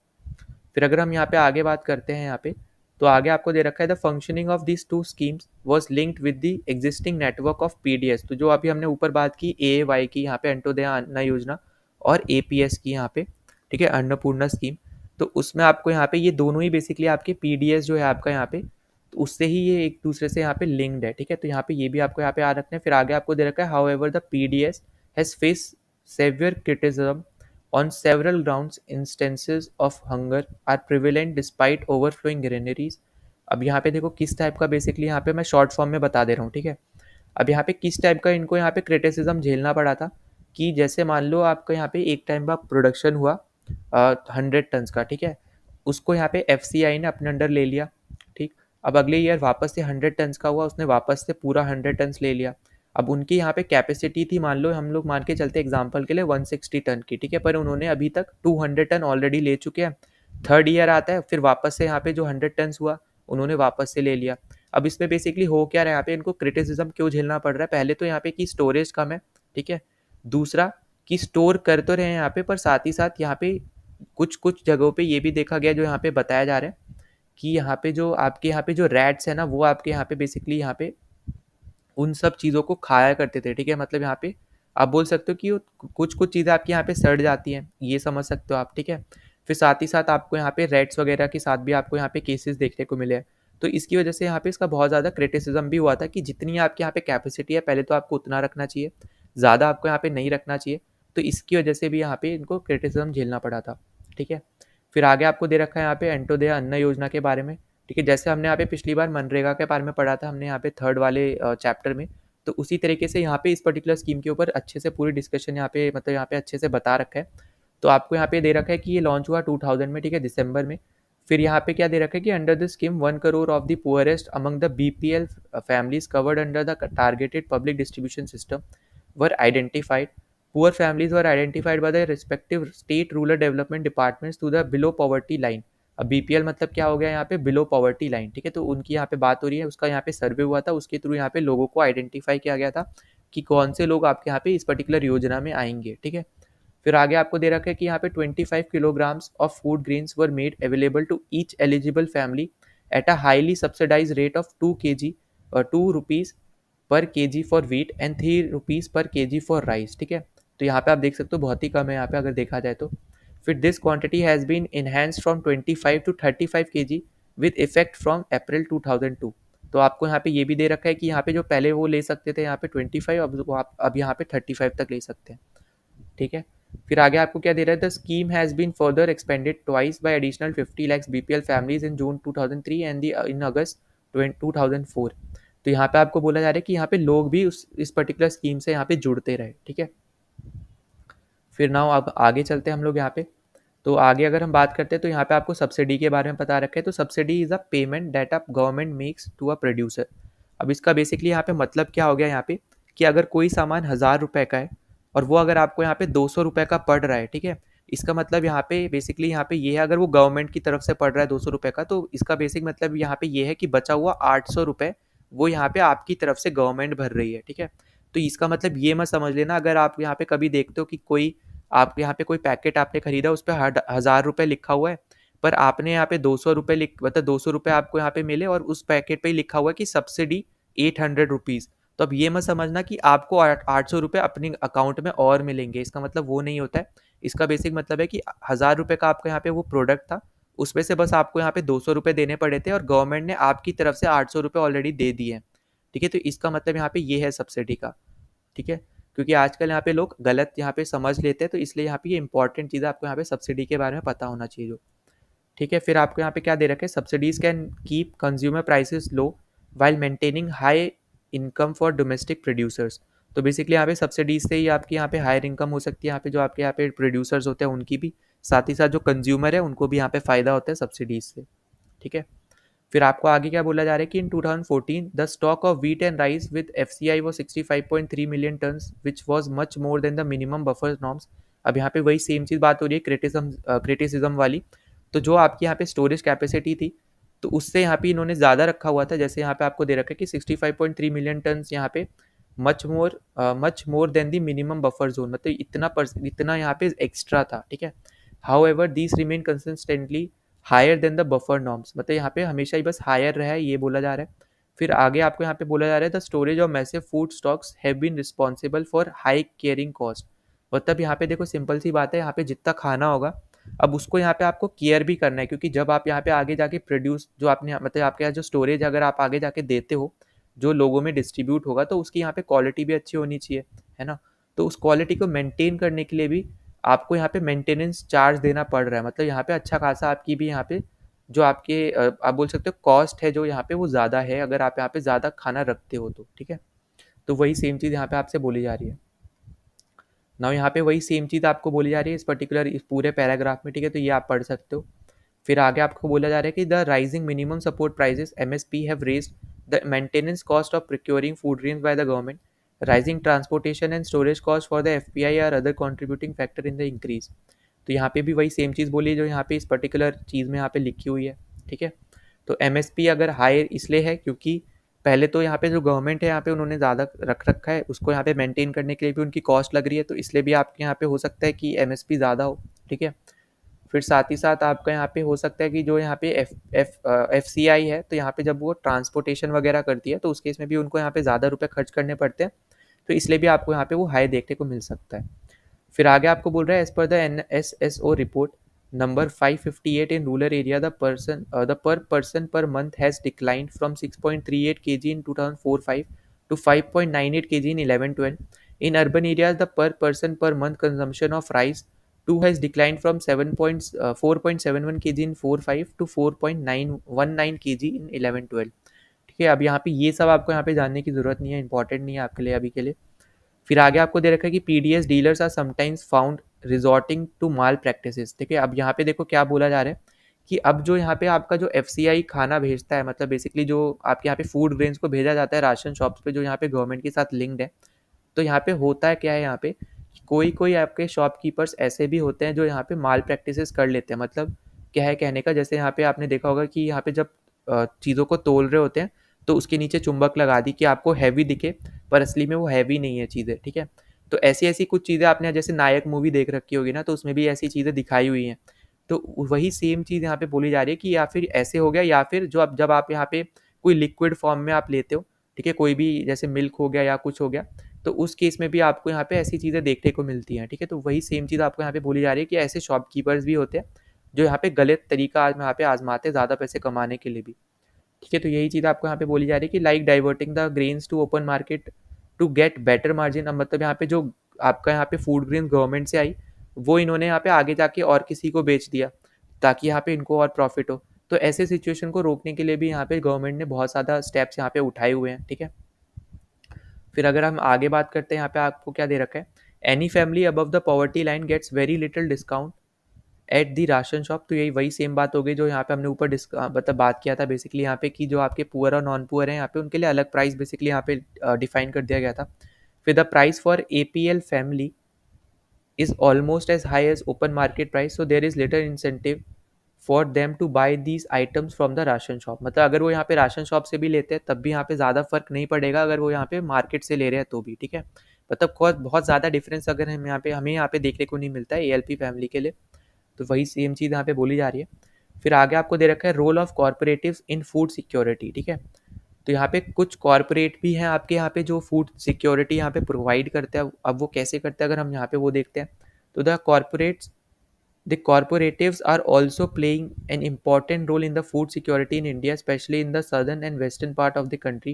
फिर अगर हम यहाँ पे आगे बात करते हैं यहाँ पे, तो आगे आपको दे रखा है the functioning of this to schemes was linked with the existing network of PDS. तो जो अभी हमने ऊपर बात की एएवाई की, यहाँ पे अंत्योदय अन्न योजना, और एपीएस की यहाँ पे, ठीक है, अन्नपूर्णा स्कीम, तो उसमें आपको यहाँ पे ये दोनों ही बेसिकली आपके पीडीएस जो है आपका यहाँ पे, तो उससे ही ये एक दूसरे से यहाँ पे लिंक्ड है, ठीक है। तो यहाँ पे ये भी आपको यहाँ पे याद रखना है। फिर आगे आपको दे रखा है however the PDS has face severe criticism on several grounds, instances of hunger are prevalent despite overflowing granaries। अब यहाँ पे देखो किस टाइप का बेसिकली यहाँ पे मैं शॉर्ट फॉर्म में बता दे रहा हूँ, ठीक है। अब यहाँ पे किस टाइप का इनको यहाँ पे क्रिटिसिज्म झेलना पड़ा था, कि जैसे मान लो आपका यहाँ पे एक टाइम का प्रोडक्शन हुआ 100 टन का, ठीक है, उसको यहाँ पे एफसीआई ने अपने अंडर ले लिया, ठीक। अब अगले ईयर वापस से 100 टन का हुआ, उसने वापस से पूरा 100 टन ले लिया। अब उनकी यहाँ पे कैपेसिटी थी, मान लो हम लोग मान के चलते एग्जांपल के लिए 160 टन की, ठीक है, पर उन्होंने अभी तक 200 टन ऑलरेडी ले चुके हैं। थर्ड ईयर आता है, फिर वापस से यहाँ पे जो 100 टन हुआ उन्होंने वापस से ले लिया। अब इसमें बेसिकली हो क्या रहा है, यहाँ पे इनको क्रिटिसिज्म क्यों झेलना पड़ रहा है? पहले तो यहाँ पे कि स्टोरेज कम है, ठीक है। दूसरा कि स्टोर कर तो रहे हैं यहाँ पे, पर साथ ही साथ यहाँ पे कुछ कुछ जगहों पे ये भी देखा गया, जो यहाँ पे बताया जा रहा है कि यहाँ पे जो आपके यहाँ पे जो रैट्स है ना, वो आपके यहाँ पे बेसिकली यहाँ पे उन सब चीज़ों को खाया करते थे, ठीक है। मतलब यहाँ पे आप बोल सकते हो कि कुछ चीज़ें आपकी यहाँ पे सड़ जाती हैं, ये समझ सकते हो आप, ठीक है। फिर साथ ही साथ आपको यहाँ पे रेट्स वगैरह के साथ भी आपको यहाँ पे केसेस देखने को मिले हैं। तो इसकी वजह से यहाँ पे इसका बहुत ज़्यादा क्रिटिसिज्म भी हुआ था कि जितनी आपके यहाँ पे कैपेसिटी है पहले तो आपको उतना रखना चाहिए, ज़्यादा आपको यहाँ पे नहीं रखना चाहिए। तो इसकी वजह से भी यहाँ पे इनको क्रिटिसिज्म झेलना पड़ा था, ठीक है। फिर आगे आपको दे रखा है यहाँ पे अंत्योदय अन्न योजना के बारे में, ठीक है। जैसे हमने यहाँ पे पिछली बार मनरेगा के बारे में पढ़ा था हमने यहाँ पे थर्ड वाले चैप्टर में, तो उसी तरीके से यहाँ पे इस पर्टिकुलर स्कीम के ऊपर अच्छे से पूरी डिस्कशन यहाँ पे मतलब यहाँ पे अच्छे से बता रखा है। तो आपको यहाँ पे दे रखा है कि ये लॉन्च हुआ 2000 में, ठीक है, दिसंबर में। फिर यहाँ पे क्या दे रखा है कि under the scheme 1 crore of the poorest among the BPL families covered under the targeted public distribution system were identified. Poor families were identified by the respective state rural development departments to the below poverty line. अब BPL मतलब क्या हो गया यहाँ पे, below poverty line, ठीक है। तो उनकी यहाँ पे बात हो रही है, उसका यहाँ पे सर्वे हुआ था, उसके थ्रू यहाँ पे लोगों को आइडेंटिफाई किया गया था कि कौन से लोग आपके यहाँ पे इस पर्टिकुलर योजना में आएंगे, ठीक है। फिर आगे आपको दे रखा है कि यहाँ पे 25 kilograms of food grains were made available to each eligible family at a highly subsidise rate of 2 kg और 2 rupees per KG for wheat and 3 rupees per KG for rice, ठीक है। तो यहाँ पे आप देख सकते हो बहुत ही कम है यहाँ पे अगर देखा जाए तो। फिर this quantity has been enhanced from 25 to 35 kg with effect from April 2002। तो आपको यहाँ पे ये भी दे रखा है कि यहाँ पे जो पहले वो ले सकते थे यहाँ पे 25, अब यहाँ पे 35 तक ले सकते हैं, ठीक है। फिर आगे आपको क्या दे रहा है, the scheme has been further expanded twice by additional 50 lakhs BPL families in June 2003 and in August 2004। तो यहाँ पे आपको बोला जा रहा है कि यहाँ पे लोग भी इस पर्टिकुलर स्कीम से यहाँ पे जुड़ते रहे, ठीक है। फिर नाउ अब आगे चलते हैं हम लोग यहाँ पे। तो आगे अगर हम बात करते हैं तो यहाँ पे आपको सब्सिडी के बारे में पता रखा है। तो subsidy is a payment that a government makes to a producer. अब इसका बेसिकली यहाँ पे मतलब क्या हो गया यहाँ पे, कि अगर कोई सामान 1000 रुपये का है और वो अगर आपको यहाँ पे 200 रुपये का पड़ रहा है, ठीक है। इसका मतलब यहाँ पे बेसिकली यहाँ पे ये है, अगर वो गवर्नमेंट की तरफ से पड़ रहा है 200 रुपये का, तो इसका बेसिक मतलब यहाँ पे ये है कि बचा हुआ 800 रुपये वो यहाँ पे आपकी तरफ से गवर्नमेंट भर रही है, ठीक है। तो इसका मतलब ये मत समझ लेना, अगर आप यहाँ पे कभी देखते हो कि कोई आप यहाँ पे कोई पैकेट आपने खरीदा उस पर 1000 रुपये लिखा हुआ है, पर आपने यहाँ पे 200 रुपये मतलब 200 रुपये आपको यहाँ पे मिले और उस पैकेट पे ही लिखा हुआ है कि सब्सिडी 800 रुपीज़। तो अब ये मत समझना कि आपको 800 रुपये अपने अकाउंट में और मिलेंगे, इसका मतलब वो नहीं होता है। इसका बेसिक मतलब है कि 1000 रुपये का आपको यहाँ पे वो प्रोडक्ट था, उसमें से बस आपको यहाँ पे 200 रुपये देने पड़े थे और गवर्नमेंट ने आपकी तरफ से 800 रुपये ऑलरेडी दे दिए हैं, ठीक है। तो इसका मतलब यहाँ पे ये है सब्सिडी का, ठीक है। क्योंकि आजकल यहाँ पे लोग गलत यहाँ पे समझ लेते हैं, तो इसलिए यहाँ पे ये इंपॉर्टेंट चीज़ है, आपको यहाँ पे सब्सिडी के बारे में पता होना चाहिए जो, ठीक है। फिर आपको यहाँ पे क्या दे रखे हैं, subsidies can keep consumer prices low while maintaining high income for domestic producers. तो बेसिकली यहाँ पे सब्सिडीज से ही आपकी यहाँ पे हायर इनकम हो सकती है, यहाँ पे जो आपके यहाँ पे प्रोड्यूसर्स होते हैं उनकी भी, साथ ही साथ जो कंज्यूमर है उनको भी यहाँ पे फ़ायदा होता है सब्सिडीज से, ठीक है। फिर आपको आगे क्या बोला जा रहा है कि इन 2014 the stock of wheat and rice with FCI was 65.3 million turns which was much more than the minimum buffer norms. अब यहाँ पे वही सेम चीज़ बात हो रही है क्रिटिसिज्म वाली। तो जो आपकी यहाँ पे स्टोरेज कैपेसिटी थी, तो उससे यहाँ पे इन्होंने ज़्यादा रखा हुआ था। जैसे यहाँ पे आपको दे रखा है कि 65.3 मिलियन टन्स यहाँ पे much more than the minimum buffer zone, मतलब इतना यहाँ पे एक्स्ट्रा था, ठीक है। However these remain consistently higher than the buffer norms, मतलब यहाँ पे हमेशा ही बस हायर रहा है, ये बोला जा रहा है। फिर आगे आपको यहाँ पे बोला जा रहा है the storage of massive food stocks have been responsible for high caring cost. मतलब यहाँ पे देखो सिंपल सी बात है, यहाँ पे जितना खाना होगा अब उसको यहाँ पे आपको केयर भी करना है, क्योंकि जब आप यहाँ पे आगे जाके प्रोड्यूस जो आपने मतलब आपके यहाँ जो स्टोरेज अगर आप आगे जाके देते हो, जो लोगों में डिस्ट्रीब्यूट होगा, तो उसकी यहाँ पे क्वालिटी भी अच्छी होनी चाहिए, है ना। तो उस क्वालिटी को मेंटेन करने के लिए भी आपको यहाँ पे मेंटेनेंस चार्ज देना पड़ रहा है, मतलब यहाँ पे अच्छा खासा आपकी भी यहाँ पे जो आपके आप बोल सकते हो कॉस्ट है जो यहाँ पे वो ज़्यादा है, अगर आप यहाँ पे ज़्यादा खाना रखते हो तो, ठीक है। तो वही सेम चीज़ यहाँ पे आपसे बोली जा रही है ना, यहाँ पे वही सेम चीज़ आपको बोली जा रही है इस पर्टिकुलर इस पूरे पैराग्राफ में, ठीक है। तो ये आप पढ़ सकते हो। फिर आगे आपको बोला जा रहा है कि the rising minimum support prices MSP have raised the maintenance cost of procuring food grains by the government. Rising transportation and storage cost for the FPI are other contributing factor in the increase. तो यहाँ पे भी वही same चीज़ बोली है जो यहाँ पे इस पर्टिकुलर चीज़ में यहाँ पे लिखी हुई है, ठीक है। तो एमएसपी अगर हाई इसलिए है क्योंकि पहले तो यहाँ पे जो गवर्नमेंट है यहाँ पे उन्होंने ज़्यादा रख रखा है, उसको यहाँ पे मेंटेन करने के लिए भी उनकी कॉस्ट लग रही है, तो इसलिए भी आपके यहाँ पे हो सकता है कि एमएसपी ज़्यादा हो, ठीक है। फिर साथ ही साथ आपका यहाँ पे हो सकता है कि जो यहाँ पे एफ सी आई है, तो यहाँ पे जब वो ट्रांसपोर्टेशन वगैरह करती है तो उस केस में भी उनको यहाँ पे ज़्यादा रुपये खर्च करने पड़ते हैं, तो इसलिए भी आपको यहाँ पे वो हाई देखने को मिल सकता है। फिर आगे आपको बोल रहा है as per the NSSO report number 558 in rural area the per person per month has declined from 6.38 kg in 2004-5 to 5.98 kg in 11-12. In urban areas, the per person per month consumption of rice too has declined from 4.71 kg in 4-5 to 4.919 kg in 11-12. ठीक है, अब यहाँ पे ये सब आपको यहाँ पे जानने की जरूरत नहीं है, इंपॉर्टेंट नहीं है आपके लिए अभी के लिए। फिर आगे आपको दे रखा है कि PDS dealers are sometimes found resorting to malpractices. ठीक है, अब यहाँ पे देखो क्या बोला जा रहा है कि अब जो यहाँ पे आपका जो एफसीआई खाना भेजता है, मतलब बेसिकली जो आपके यहाँ पे फूड ग्रेन्स को भेजा जाता है राशन शॉप्स पे जो यहाँ पे गवर्नमेंट के साथ लिंक्ड है, तो यहाँ पे होता है क्या है, यहाँ पे कोई कोई आपके शॉपकीपर्स ऐसे भी होते हैं जो यहाँ पे माल प्रैक्टिसेस कर लेते हैं। मतलब क्या है कहने का, जैसे यहाँ पे आपने देखा होगा कि यहाँ पे जब चीज़ों को तोल रहे होते हैं तो उसके नीचे चुंबक लगा दी कि आपको हैवी दिखे, पर असली में वो हैवी नहीं है चीज़ें। ठीक है, तो ऐसी ऐसी कुछ चीज़ें आपने जैसे नायक मूवी देख रखी होगी ना, तो उसमें भी ऐसी चीज़ें दिखाई हुई हैं। तो वही सेम चीज़ यहाँ पे बोली जा रही है कि या फिर ऐसे हो गया, या फिर जो अब जब आप यहाँ पे कोई लिक्विड फॉर्म में आप लेते हो, ठीक है, कोई भी जैसे मिल्क हो गया या कुछ हो गया, तो उस केस में भी आपको यहाँ पे ऐसी चीज़ें देखने को मिलती हैं। ठीक है, तो वही सेम चीज़ आपको यहाँ पे बोली जा रही है कि ऐसे शॉपकीपर्स भी होते हैं जो यहाँ पे गलत तरीका यहाँ पे आजमाते हैं ज़्यादा पैसे कमाने के लिए भी। ठीक है, तो यही चीज़ आपको यहाँ पे बोली जा रही है कि like diverting the grains to open market to get better margin. अब मतलब यहाँ पे जो आपका यहाँ पे फूड ग्रेन गवर्नमेंट से आई, वो इन्होंने यहाँ पे आगे जाके और किसी को बेच दिया ताकि यहाँ पे इनको और प्रॉफिट हो। तो ऐसे सिचुएशन को रोकने के लिए भी यहाँ पे गवर्नमेंट ने बहुत ज़्यादा स्टेप्स यहाँ पे उठाए हुए हैं। ठीक है, फिर अगर हम आगे बात करते हैं, यहाँ पे आपको क्या दे रखा है, any family above the poverty line gets very little discount at the ration shop. तो यही वही सेम बात हो गई जो यहाँ पे हमने ऊपर मतलब बात किया था बेसिकली यहाँ पे, कि जो आपके पुअर और नॉन पुअर हैं यहाँ पे उनके लिए अलग प्राइस बेसिकली यहाँ पे डिफाइन कर दिया गया था। फिर the price for APL family is almost as high as open market price, so there is little incentive for them to buy these items from the ration shop। मतलब अगर वो यहाँ पे राशन शॉप से भी लेते हैं तब भी यहाँ पे ज़्यादा फर्क नहीं पड़ेगा अगर वो यहाँ पे मार्केट से ले रहे हैं तो भी। ठीक है, मतलब बहुत ज़्यादा डिफरेंस अगर हमें यहाँ पे देखने को नहीं मिलता है ALP फैमिली के लिए। तो वही सेम चीज़ यहाँ पे बोली जा रही है। फिर आगे आपको दे रखा है role of cooperatives in food security. ठीक है, तो यहाँ पे कुछ कॉर्पोरेट भी हैं आपके यहाँ पे जो फूड सिक्योरिटी यहाँ पे प्रोवाइड करते हैं। अब वो कैसे करते हैं अगर हम यहाँ पे वो देखते हैं, तो the corporatives are also playing an important role in the food security in India, especially in the southern and western part of the country.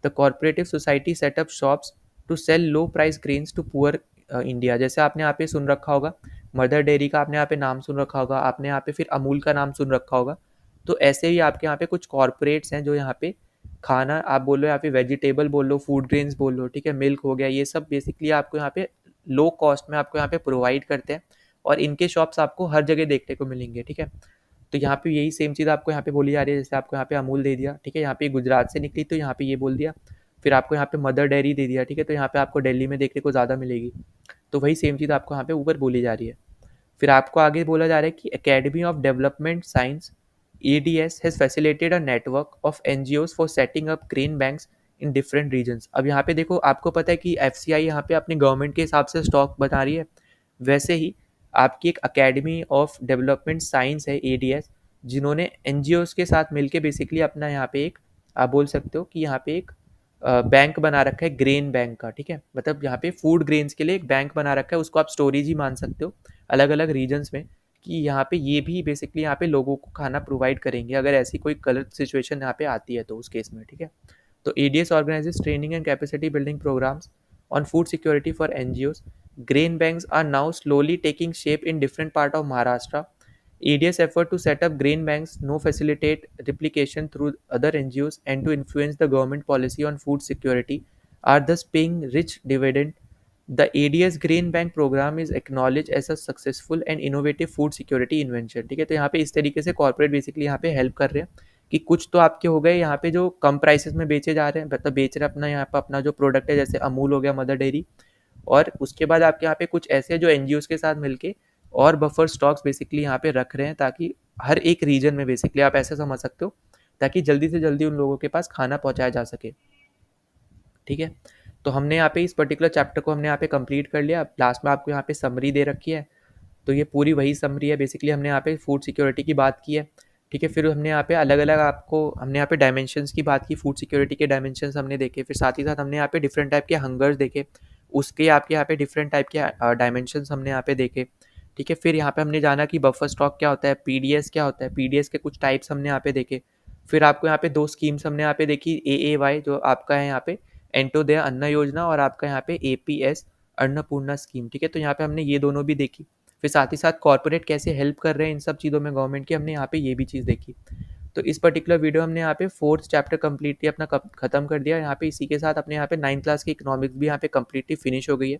The cooperative society set up shops to sell low price grains to poor India। जैसे आपने यहाँ पे सुन रखा होगा mother dairy का, आपने यहाँ पे नाम सुन रखा होगा, आपने यहाँ पे फिर अमूल का नाम सुन रखा होगा। तो ऐसे ही आपके यहाँ पे कुछ कॉर्पोरेट्स हैं जो यहाँ पे खाना आप बोल लो या फिर वेजिटेबल बोल लो, फूड ग्रेन्स बोल लो, ठीक है, मिल्क हो गया, ये सब बेसिकली आपको यहाँ पे लो कॉस्ट में आपको यहाँ पे प्रोवाइड करते हैं और इनके शॉप्स आपको हर जगह देखने को मिलेंगे। ठीक है, तो यहाँ पे यही सेम चीज़ आपको यहाँ पे बोली जा रही है। जैसे आपको यहाँ पे अमूल दे दिया, ठीक है, यहाँ पे गुजरात से निकली तो यहाँ पे ये बोल दिया। फिर आपको यहाँ पे मदर डेयरी दे दिया, ठीक है, तो यहाँ पे आपको दिल्ली में देखने को ज़्यादा मिलेगी। तो वही सेम चीज़ आपको यहाँ पे ऊपर बोली जा रही है। फिर आपको आगे बोला जा रहा है कि academy of development science ADS has facilitated a network of NGOs for setting up grain banks in different regions। अब यहाँ पे देखो आपको पता है कि FCI यहाँ पे अपने गवर्नमेंट के हिसाब से स्टॉक बता रही है, वैसे ही आपकी एक अकेडमी ऑफ डेवलपमेंट साइंस है ADS, जिन्होंने NGOs के साथ मिलके बेसिकली अपना यहाँ पे एक आप बोल सकते हो कि यहाँ पे एक बैंक बना रखा है ग्रेन बैंक का। ठीक है, मतलब यहाँ पे फूड ग्रेन्स के लिए एक बैंक बना रखा है, उसको आप स्टोरेज ही मान सकते हो अलग अलग रीजन्स में, कि यहाँ पे ये भी बेसिकली यहाँ पे लोगों को खाना प्रोवाइड करेंगे अगर ऐसी कोई गलत सिचुएशन यहाँ पे आती है तो उस केस में। ठीक है, तो ADS organizes training and capacity building programs on food security for NGOs। Grain banks are now slowly taking shape in different part of Maharashtra। ADS effort to set up grain banks now facilitate replication through other NGOs and to influence the government policy on food security are thus paying rich dividend। The ADS Grain Bank program is acknowledged as a successful and innovative food security invention। ठीक है, तो यहाँ पे इस तरीके से corporate basically यहाँ पे हेल्प कर रहे हैं कि कुछ तो आपके हो गए यहाँ पे जो कम प्राइसेस में बेचे जा रहे हैं, मतलब बेच रहे हैं अपना यहाँ पे अपना जो प्रोडक्ट है, जैसे अमूल हो गया, मदर डेयरी, और उसके बाद आपके यहाँ पे कुछ ऐसे जो NGOs के साथ मिलके और बफर स्टॉक्स बेसिकली यहाँ पे रख रहे हैं ताकि हर एक रीजन में बेसिकली आप ऐसे समझ सकते हो ताकि जल्दी से जल्दी उन लोगों के पास खाना पहुँचाया जा सके। ठीक है, तो हमने यहाँ पे इस पर्टिकुलर चैप्टर को हमने यहाँ पे कंप्लीट कर लिया। अब लास्ट में आपको यहाँ पे समरी दे रखी है, तो ये पूरी वही समरी है बेसिकली। हमने यहाँ पे फूड सिक्योरिटी की बात की है, ठीक है, फिर हमने यहाँ पे अलग-अलग आपको हमने यहाँ पे डायमेंशंस की बात की, फूड सिक्योरिटी के डायमेंशंस हमने देखे, फिर साथ ही साथ हमने यहाँ पे डिफरेंट टाइप के हंगर्स देखे, उसके आपके यहाँ पे डिफरेंट टाइप के डायमेंशंस हमने यहाँ पे देखे। ठीक है, फिर यहाँ पे हमने जाना कि बफर स्टॉक क्या होता है, पीडीएस क्या होता है, पीडीएस के कुछ टाइप्स हमने यहाँ पे देखे। फिर आपको यहाँ पे 2 स्कीम्स हमने यहाँ पे देखी, एएवाई जो आपका है यहाँ पे अंत्योदय अन्न योजना, और आपका यहाँ पे एपीएस अन्नपूर्णा स्कीम। ठीक है, तो यहाँ पे हमने ये दोनों भी देखी। फिर साथ ही साथ कॉर्पोरेट कैसे हेल्प कर रहे हैं इन सब चीज़ों में गवर्नमेंट की, हमने यहाँ पे ये भी चीज़ देखी। तो इस पर्टिकुलर वीडियो हमने यहाँ पे 4th चैप्टर कम्प्लीटली अपना खत्म कर दिया यहाँ पे। इसी के साथ अपने यहाँ पे 9th क्लास की इकोनॉमिक्स भी यहाँ पे कम्प्लीटली फिनिश हो गई है।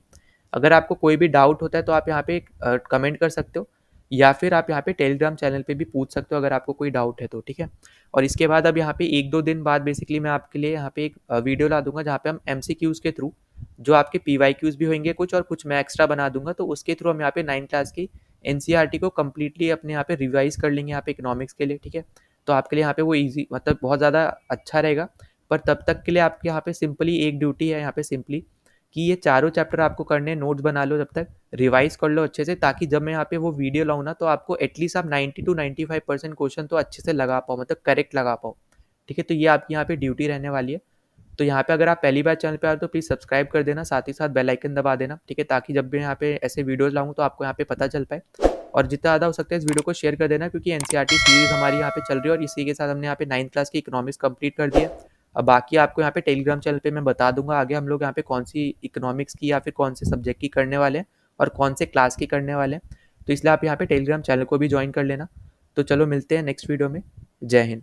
अगर आपको कोई भी डाउट होता है तो आप यहाँ पे कमेंट कर सकते हो, या फिर आप यहाँ पे टेलीग्राम चैनल पे भी पूछ सकते हो अगर आपको कोई डाउट है तो। ठीक है, और इसके बाद अब यहाँ पे 1-2 दिन बाद बेसिकली मैं आपके लिए यहाँ पे एक वीडियो ला दूंगा जहाँ पे हम एमसीक्यूज़ के थ्रू जो आपके पीवाईक्यूज़ भी होंगे कुछ, और कुछ मैं एक्स्ट्रा बना दूंगा, तो उसके थ्रू हम यहाँ पे 9th क्लास की एनसीईआरटी को कम्प्लीटली अपने यहाँ पे रिवाइज कर लेंगे यहाँ पे इकोनॉमिक्स के लिए। ठीक है, तो आपके लिए यहाँ पे वो ईजी मतलब बहुत ज़्यादा अच्छा रहेगा। पर तब तक के लिए आपके यहाँ पे सिंपली एक ड्यूटी है यहाँ पे सिंपली, कि ये चारों चैप्टर आपको करने हैं, नोट्स बना लो, जब तक रिवाइज कर लो अच्छे से, ताकि जब मैं यहाँ पे वो वीडियो लाऊँ ना तो आपको एटलीस्ट आप 90 to 95% क्वेश्चन तो अच्छे से लगा पाओ, मतलब करेक्ट लगा पाओ। ठीक है, तो ये आपकी यहाँ पे ड्यूटी रहने वाली है। तो यहाँ पे अगर आप पहली बार चैनल पे आए तो प्लीज़ सब्सक्राइब कर देना, साथ ही साथ बेल आइकन दबा देना। ठीक है, ताकि जब भी यहाँ पे ऐसे वीडियोस लाऊँ तो आपको यहाँ पे पता चल पाए। और जितना ज़्यादा हो सकता है इस वीडियो को शेयर कर देना, क्योंकि एनसीईआरटी सीरीज़ हमारी यहाँ पे चल रही है, और इसी के साथ हमने यहाँ पे 9th क्लास की इकोनॉमिक्स कंप्लीट कर दी है। अब बाकी आपको यहाँ पे टेलीग्राम चैनल पे मैं बता दूंगा आगे हम लोग यहाँ पे कौन सी इकोनॉमिक्स की या फिर कौन से सब्जेक्ट की करने वाले हैं और कौन से क्लास की करने वाले हैं। तो इसलिए आप यहाँ पे टेलीग्राम चैनल को भी ज्वाइन कर लेना। तो चलो मिलते हैं नेक्स्ट वीडियो में। जय हिंद।